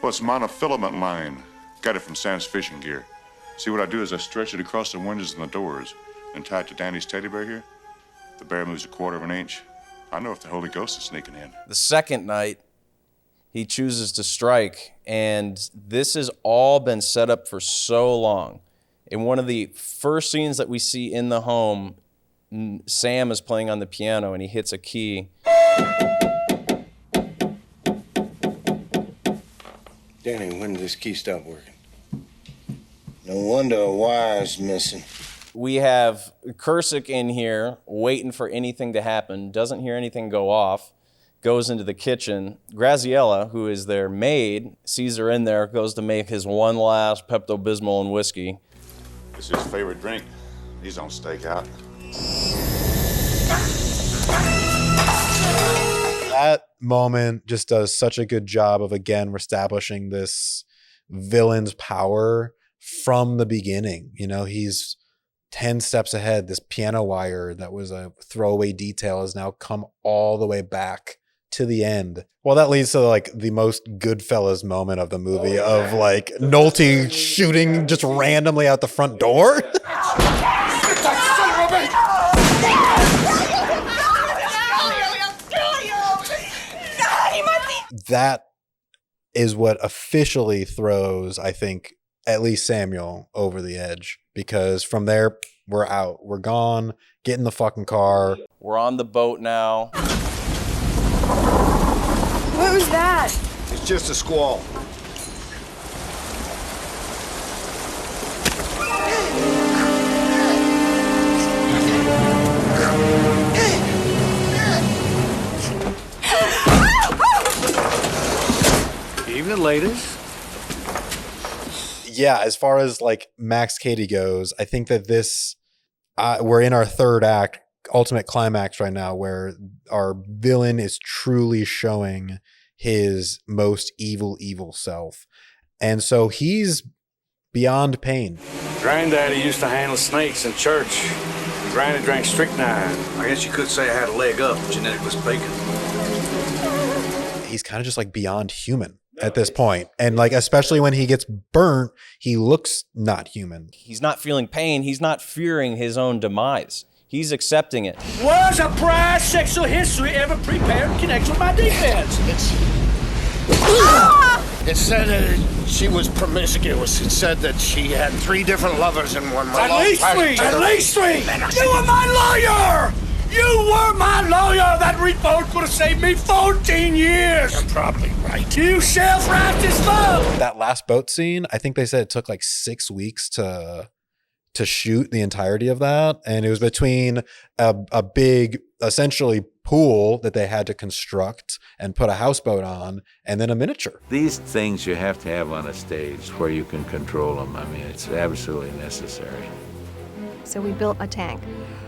Well, it's monofilament line. Got it from Sam's fishing gear. See, what I do is I stretch it across the windows and the doors and tie it to Danny's teddy bear here. The bear moves a quarter of an inch. I know if the Holy Ghost is sneaking in. The second night, he chooses to strike, and this has all been set up for so long. In one of the first scenes that we see in the home, Sam is playing on the piano, and he hits a key. Danny, when did this key stop working? No wonder a wire's missing. We have Kursick in here waiting for anything to happen, doesn't hear anything go off, goes into the kitchen. Graziella, who is their maid, sees her in there, goes to make his one last Pepto-Bismol and whiskey. It's his favorite drink. He's on stakeout. That moment just does such a good job of, again, establishing this villain's power from the beginning. You know, he's 10 steps ahead. This piano wire that was a throwaway detail has now come all the way back to the end. Well, that leads to like the most Goodfellas moment of the movie of like Nolte shooting just randomly out the front door. That is what officially throws, I think, at least Samuel over the edge, because from there, we're out. We're gone. Get in the fucking car. We're on the boat now. What was that? It's just a squall. Evening, ladies. Yeah, as far as like Max Cady goes, I think that this, we're in our third act, ultimate climax right now, where our villain is truly showing his most evil self. And so he's beyond pain. Granddaddy used to handle snakes in church. Granny drank strychnine. I guess you could say I had a leg up. Genetic was bacon. He's kind of just like beyond human at this point. And like, especially when he gets burnt, he looks not human. He's not feeling pain. He's not fearing his own demise. He's accepting it. Was a prior sexual history ever prepared in connection with my defense? It said she was promiscuous. It said that she had 3 different lovers in one month. At least 3! At least 3! You were my lawyer! You were my lawyer! That report could have saved me 14 years! You're probably right. You self-righteous fuck! That last boat scene, I think they said it took like 6 weeks to shoot the entirety of that. And it was between a big, essentially, pool that they had to construct and put a houseboat on, and then a miniature. These things you have to have on a stage where you can control them. I mean, it's absolutely necessary. So we built a tank,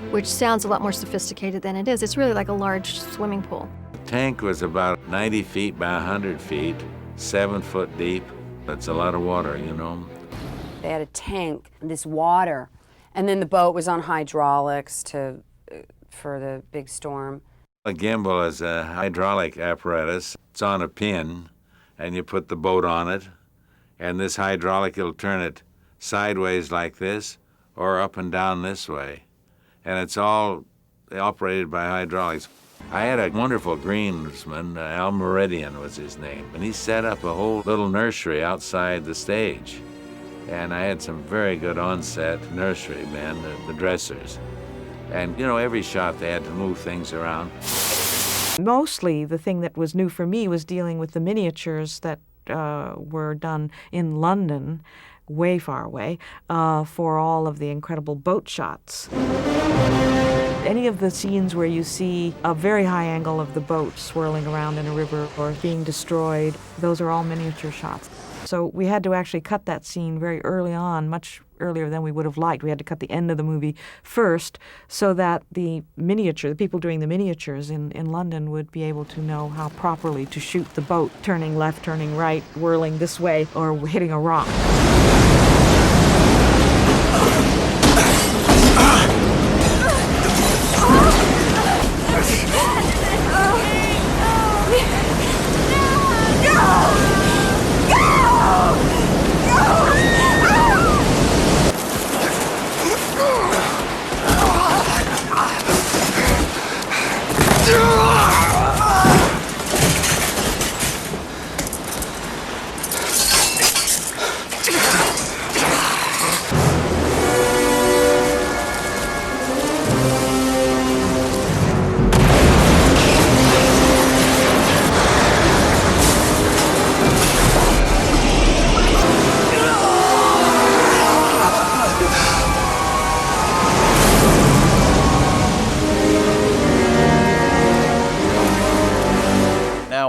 which sounds a lot more sophisticated than it is. It's really like a large swimming pool. The tank was about 90 feet by 100 feet, 7 foot deep. That's a lot of water, you know. They had a tank, this water, and then the boat was on hydraulics for the big storm. A gimbal is a hydraulic apparatus. It's on a pin, and you put the boat on it, And this hydraulic will turn it sideways like this or up and down this way. And it's all operated by hydraulics. I had a wonderful greensman, Al Meridian was his name, and he set up a whole little nursery outside the stage. And I had some very good on-set nursery men, the dressers. And, every shot they had to move things around. Mostly the thing that was new for me was dealing with the miniatures that were done in London, way far away, for all of the incredible boat shots. Any of the scenes where you see a very high angle of the boat swirling around in a river or being destroyed, those are all miniature shots. So we had to actually cut that scene very early on, much earlier than we would have liked. We had to cut the end of the movie first so that the people doing the miniatures in London would be able to know how properly to shoot the boat, turning left, turning right, whirling this way, or hitting a rock.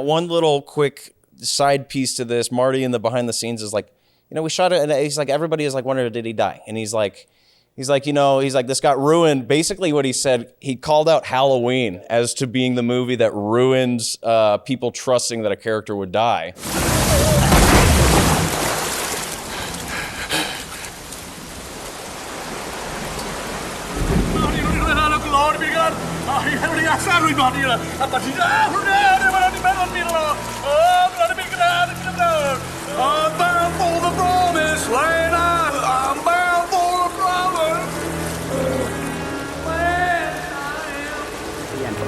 One little quick side piece to this, Marty in the behind the scenes is like, we shot it, and he's like, everybody is like wondering, did he die? And he's like, this got ruined. Basically what he said, he called out Halloween as to being the movie that ruins people trusting that a character would die. I'm bound for the promised land. I'm bound for the promise.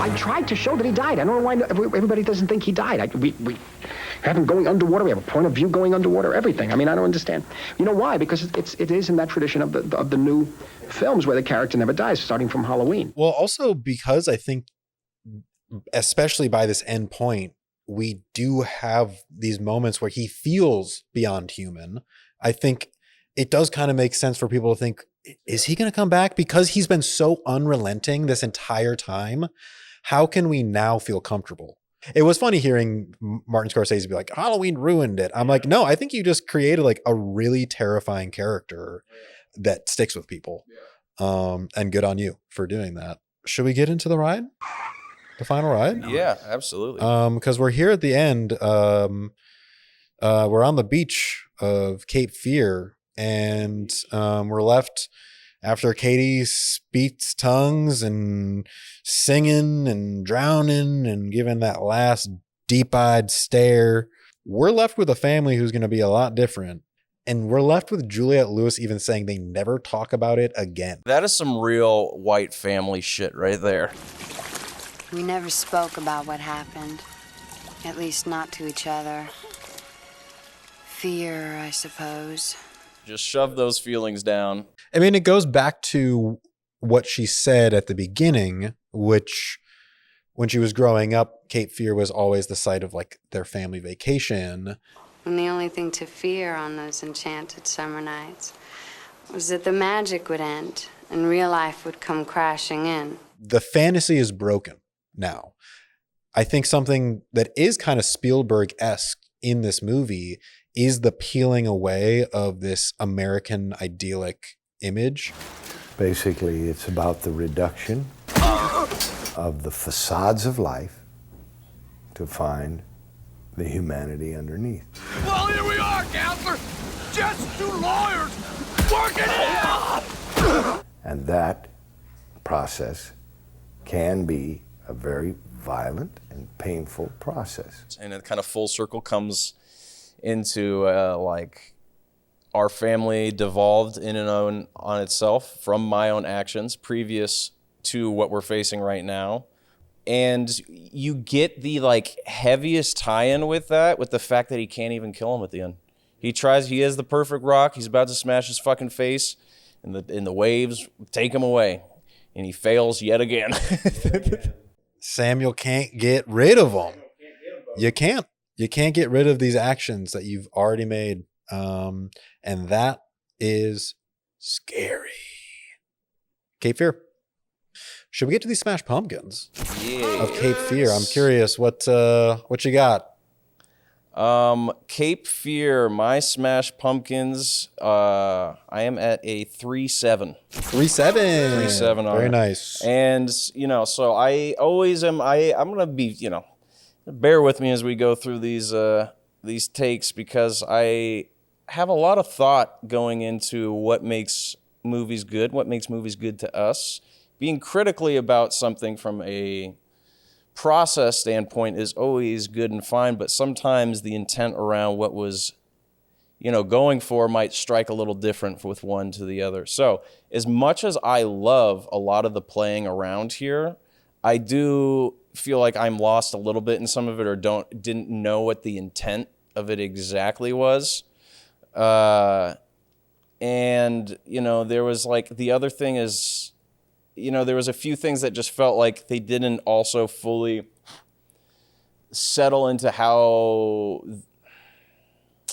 I tried to show that he died. I don't know why everybody doesn't think he died. We have him going underwater. We have a point of view going underwater. Everything. I mean, I don't understand. You know why? Because it is in that tradition of the new films where the character never dies, starting from Halloween. Well, also because I think, especially by this end point, we do have these moments where he feels beyond human. I think it does kind of make sense for people to think, is he going to come back? Because he's been so unrelenting this entire time. How can we now feel comfortable? It was funny hearing Martin Scorsese be like, Halloween ruined it. I'm like, no, I think you just created like a really terrifying character that sticks with people. And good on you for doing that. Should we get into the ride? The final ride? Yeah, absolutely. Because we're here at the end. We're on the beach of Cape Fear, and we're left after Cady speaks tongues and singing and drowning and giving that last deep-eyed stare. We're left with a family who's going to be a lot different. And we're left with Juliette Lewis even saying they never talk about it again. That is some real white family shit right there. We never spoke about what happened. At least not to each other. Fear, I suppose. Just shove those feelings down. I mean, it goes back to what she said at the beginning, which when she was growing up, Cape Fear was always the site of like their family vacation. And the only thing to fear on those enchanted summer nights was that the magic would end and real life would come crashing in. The fantasy is broken now. I think something that is kind of Spielberg-esque in this movie is the peeling away of this American idyllic image. Basically, it's about the reduction of the facades of life to find the humanity underneath. Well, here we are, counselor. Just two lawyers working it out. And that process can be a very violent and painful process. And it kind of full circle comes into like our family devolved in and on itself from my own actions previous to what we're facing right now. And you get the like heaviest tie-in with that, with the fact that he can't even kill him at the end. He has the perfect rock. He's about to smash his fucking face, and the waves take him away, and he fails yet again. Samuel can't get rid of them. You can't get rid of these actions that you've already made. And that is scary. Cape Fear. Should we get to these Smash Pumpkins of Cape Fear? I'm curious what you got. Cape Fear, my Smash Pumpkins, I am at a 3.7. 3.7. 3.7 on Very it. nice. And, so I always am, I'm going to be, bear with me as we go through these takes, because I have a lot of thought going into what makes movies good to us. Being critically about something from a process standpoint is always good and fine, but sometimes the intent around what was, going for might strike a little different with one to the other. So as much as I love a lot of the playing around here, I do feel like I'm lost a little bit in some of it, or didn't know what the intent of it exactly was. And, there was like, the other thing is, there was a few things that just felt like they didn't also fully settle into how,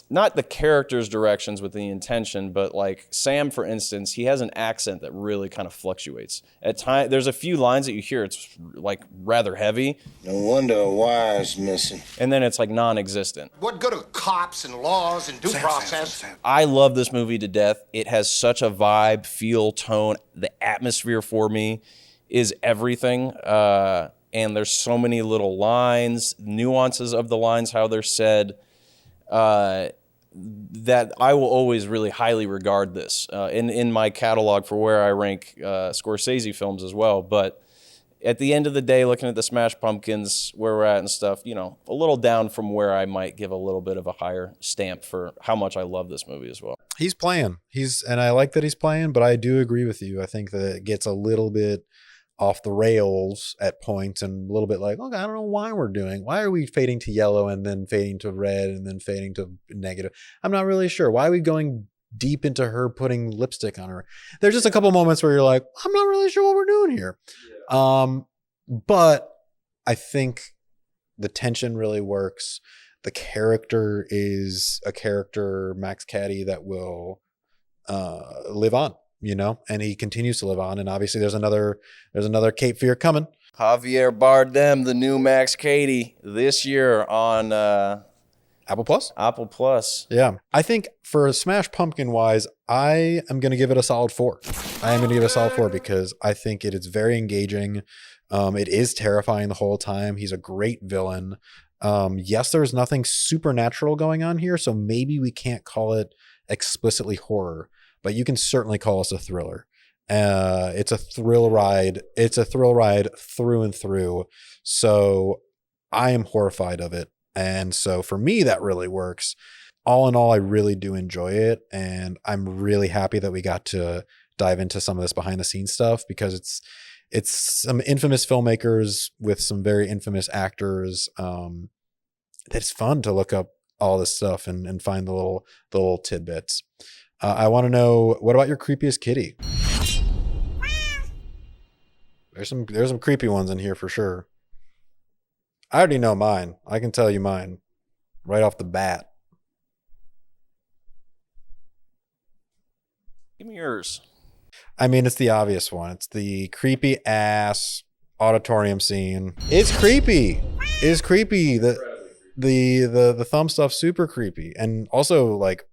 not the character's directions with the intention, but like Sam, for instance, he has an accent that really kind of fluctuates. At times, there's a few lines that you hear, it's like rather heavy. No wonder a wire's missing. And then it's like non-existent. What good are cops and laws and due process? I love this movie to death. It has such a vibe, feel, tone. The atmosphere for me is everything. And there's so many little lines, nuances of the lines, how they're said, that I will always really highly regard this in my catalog for where I rank Scorsese films as well. But at the end of the day, looking at the Smash Pumpkins, where we're at and stuff, a little down from where I might give a little bit of a higher stamp for how much I love this movie as well. He's playing. And I like that he's playing, but I do agree with you. I think that it gets a little bit off the rails at points, and a little bit like, okay, I don't know why are we fading to yellow and then fading to red and then fading to negative? I'm not really sure. Why are we going deep into her putting lipstick on her? There's just a couple moments where you're like, I'm not really sure what we're doing here. Yeah. But I think the tension really works. The character is a character, Max Cady, that will live on. And he continues to live on. And obviously there's another Cape Fear coming. Javier Bardem, the new Max Cady, this year on Apple Plus. Apple Plus. Yeah. I think for Smash Pumpkin wise, I am going to give it a solid 4. I am going to give it a solid 4 because I think it is very engaging. It is terrifying the whole time. He's a great villain. Yes, there's nothing supernatural going on here, so maybe we can't call it explicitly horror, but you can certainly call us a thriller. It's a thrill ride. It's a thrill ride through and through. So I am horrified of it. And so for me, that really works. All in all, I really do enjoy it. And I'm really happy that we got to dive into some of this behind the scenes stuff, because it's some infamous filmmakers with some very infamous actors. It's fun to look up all this stuff and find the little tidbits. I want to know, what about your creepiest kitty? There's some creepy ones in here for sure. I already know mine. I can tell you mine right off the bat. Give me yours. I mean, it's the obvious one. It's the creepy ass auditorium scene. It's creepy. It's creepy. The thumb stuff's super creepy. And also, like,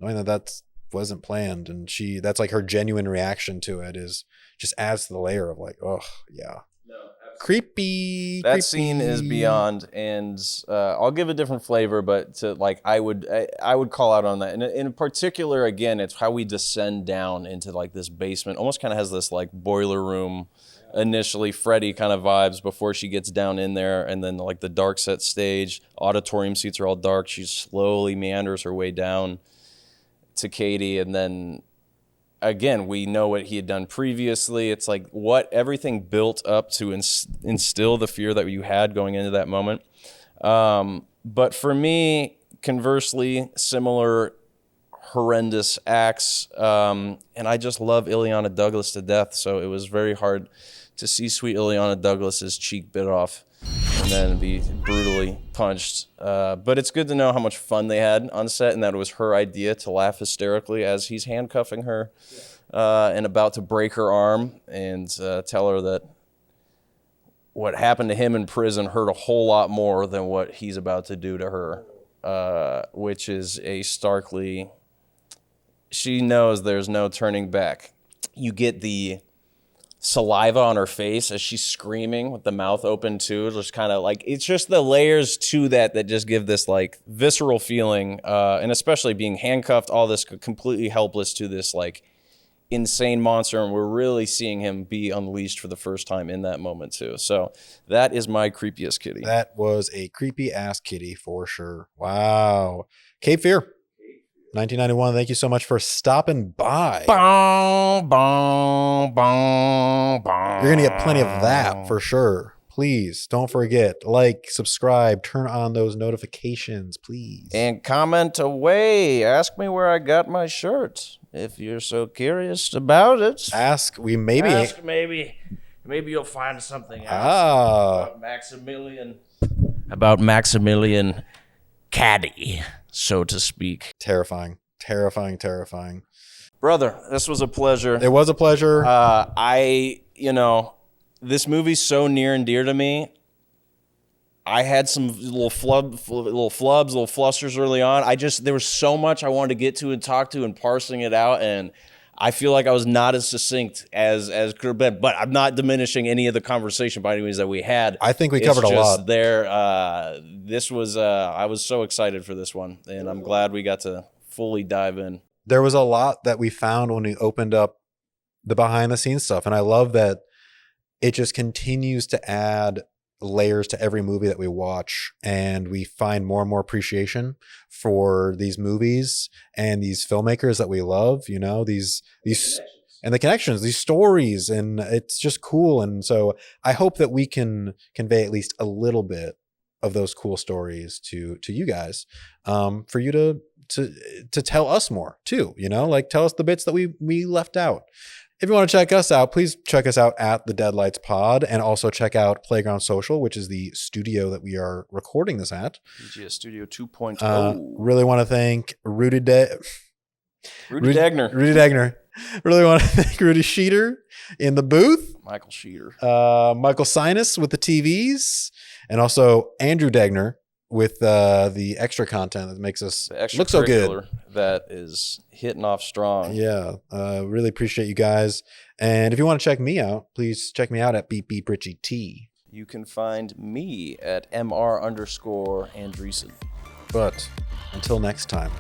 knowing that wasn't planned, and that's like her genuine reaction to it is just adds to the layer of like, oh yeah. No, creepy. That scene is beyond, and I'll give a different flavor, but I would call out on that. And in particular, again, it's how we descend down into like this basement. Almost kind of has this like boiler room initially Freddy kind of vibes before she gets down in there, and then like the dark set stage, auditorium seats are all dark. She slowly meanders her way down to Cady, and then again, we know what he had done previously. It's like what everything built up to instill the fear that you had going into that moment. But for me, conversely, similar horrendous acts, and I just love Ileana Douglas to death, so it was very hard to see sweet Ileana Douglas's cheek bit off and then be brutally punched. But it's good to know how much fun they had on set, and that it was her idea to laugh hysterically as he's handcuffing her and about to break her arm, and tell her that what happened to him in prison hurt a whole lot more than what he's about to do to her, which is a starkly... She knows there's no turning back. You get the saliva on her face as she's screaming with the mouth open too. Just kind of like, it's just the layers to that just give this like visceral feeling, and especially being handcuffed, all this completely helpless to this like insane monster, and we're really seeing him be unleashed for the first time in that moment too. So that is my creepiest kitty. That was a creepy ass kitty for sure. Wow. Cape Fear, 1991. Thank you so much for stopping by. Boom, boom, boom, boom. You're gonna get plenty of that for sure. Please don't forget, like, subscribe, turn on those notifications, please. And comment away. Ask me where I got my shirt if you're so curious about it. Ask maybe you'll find something else about Maximilian Cady, so to speak. Terrifying. Brother, this was a pleasure. It was a pleasure. This movie's so near and dear to me. I had some little flusters early on. There was so much I wanted to get to and talk to and parsing it out, and I feel like I was not as succinct as could have been, but I'm not diminishing any of the conversation by any means that we had. I think we covered a lot. This was, I was so excited for this one, and I'm glad we got to fully dive in. There was a lot that we found when we opened up the behind the scenes stuff, and I love that it just continues to add layers to every movie that we watch, and we find more and more appreciation for these movies and these filmmakers that we love, these and the connections, these stories, and it's just cool. And so I hope that we can convey at least a little bit of those cool stories to you guys, for you to tell us more too, like tell us the bits that we left out. If you want to check us out, please check us out at the Deadlights Pod, and also check out Playground Social, which is the studio that we are recording this at. BGS Studio 2.0. Really want to thank Rudy Degner. Really want to thank Rudy Schieder in the booth. Michael Schieder. Michael Sinas with the TVs, and also Andrew Degner with the extra content that makes us look so good. That is hitting off strong. Yeah. Really appreciate you guys. And if you want to check me out, please check me out at Beep Beep Richie T. You can find me at MR_Andreessen. But until next time,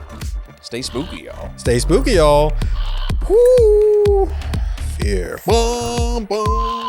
stay spooky, y'all. Stay spooky, y'all. Woo! Fear. Boom, boom.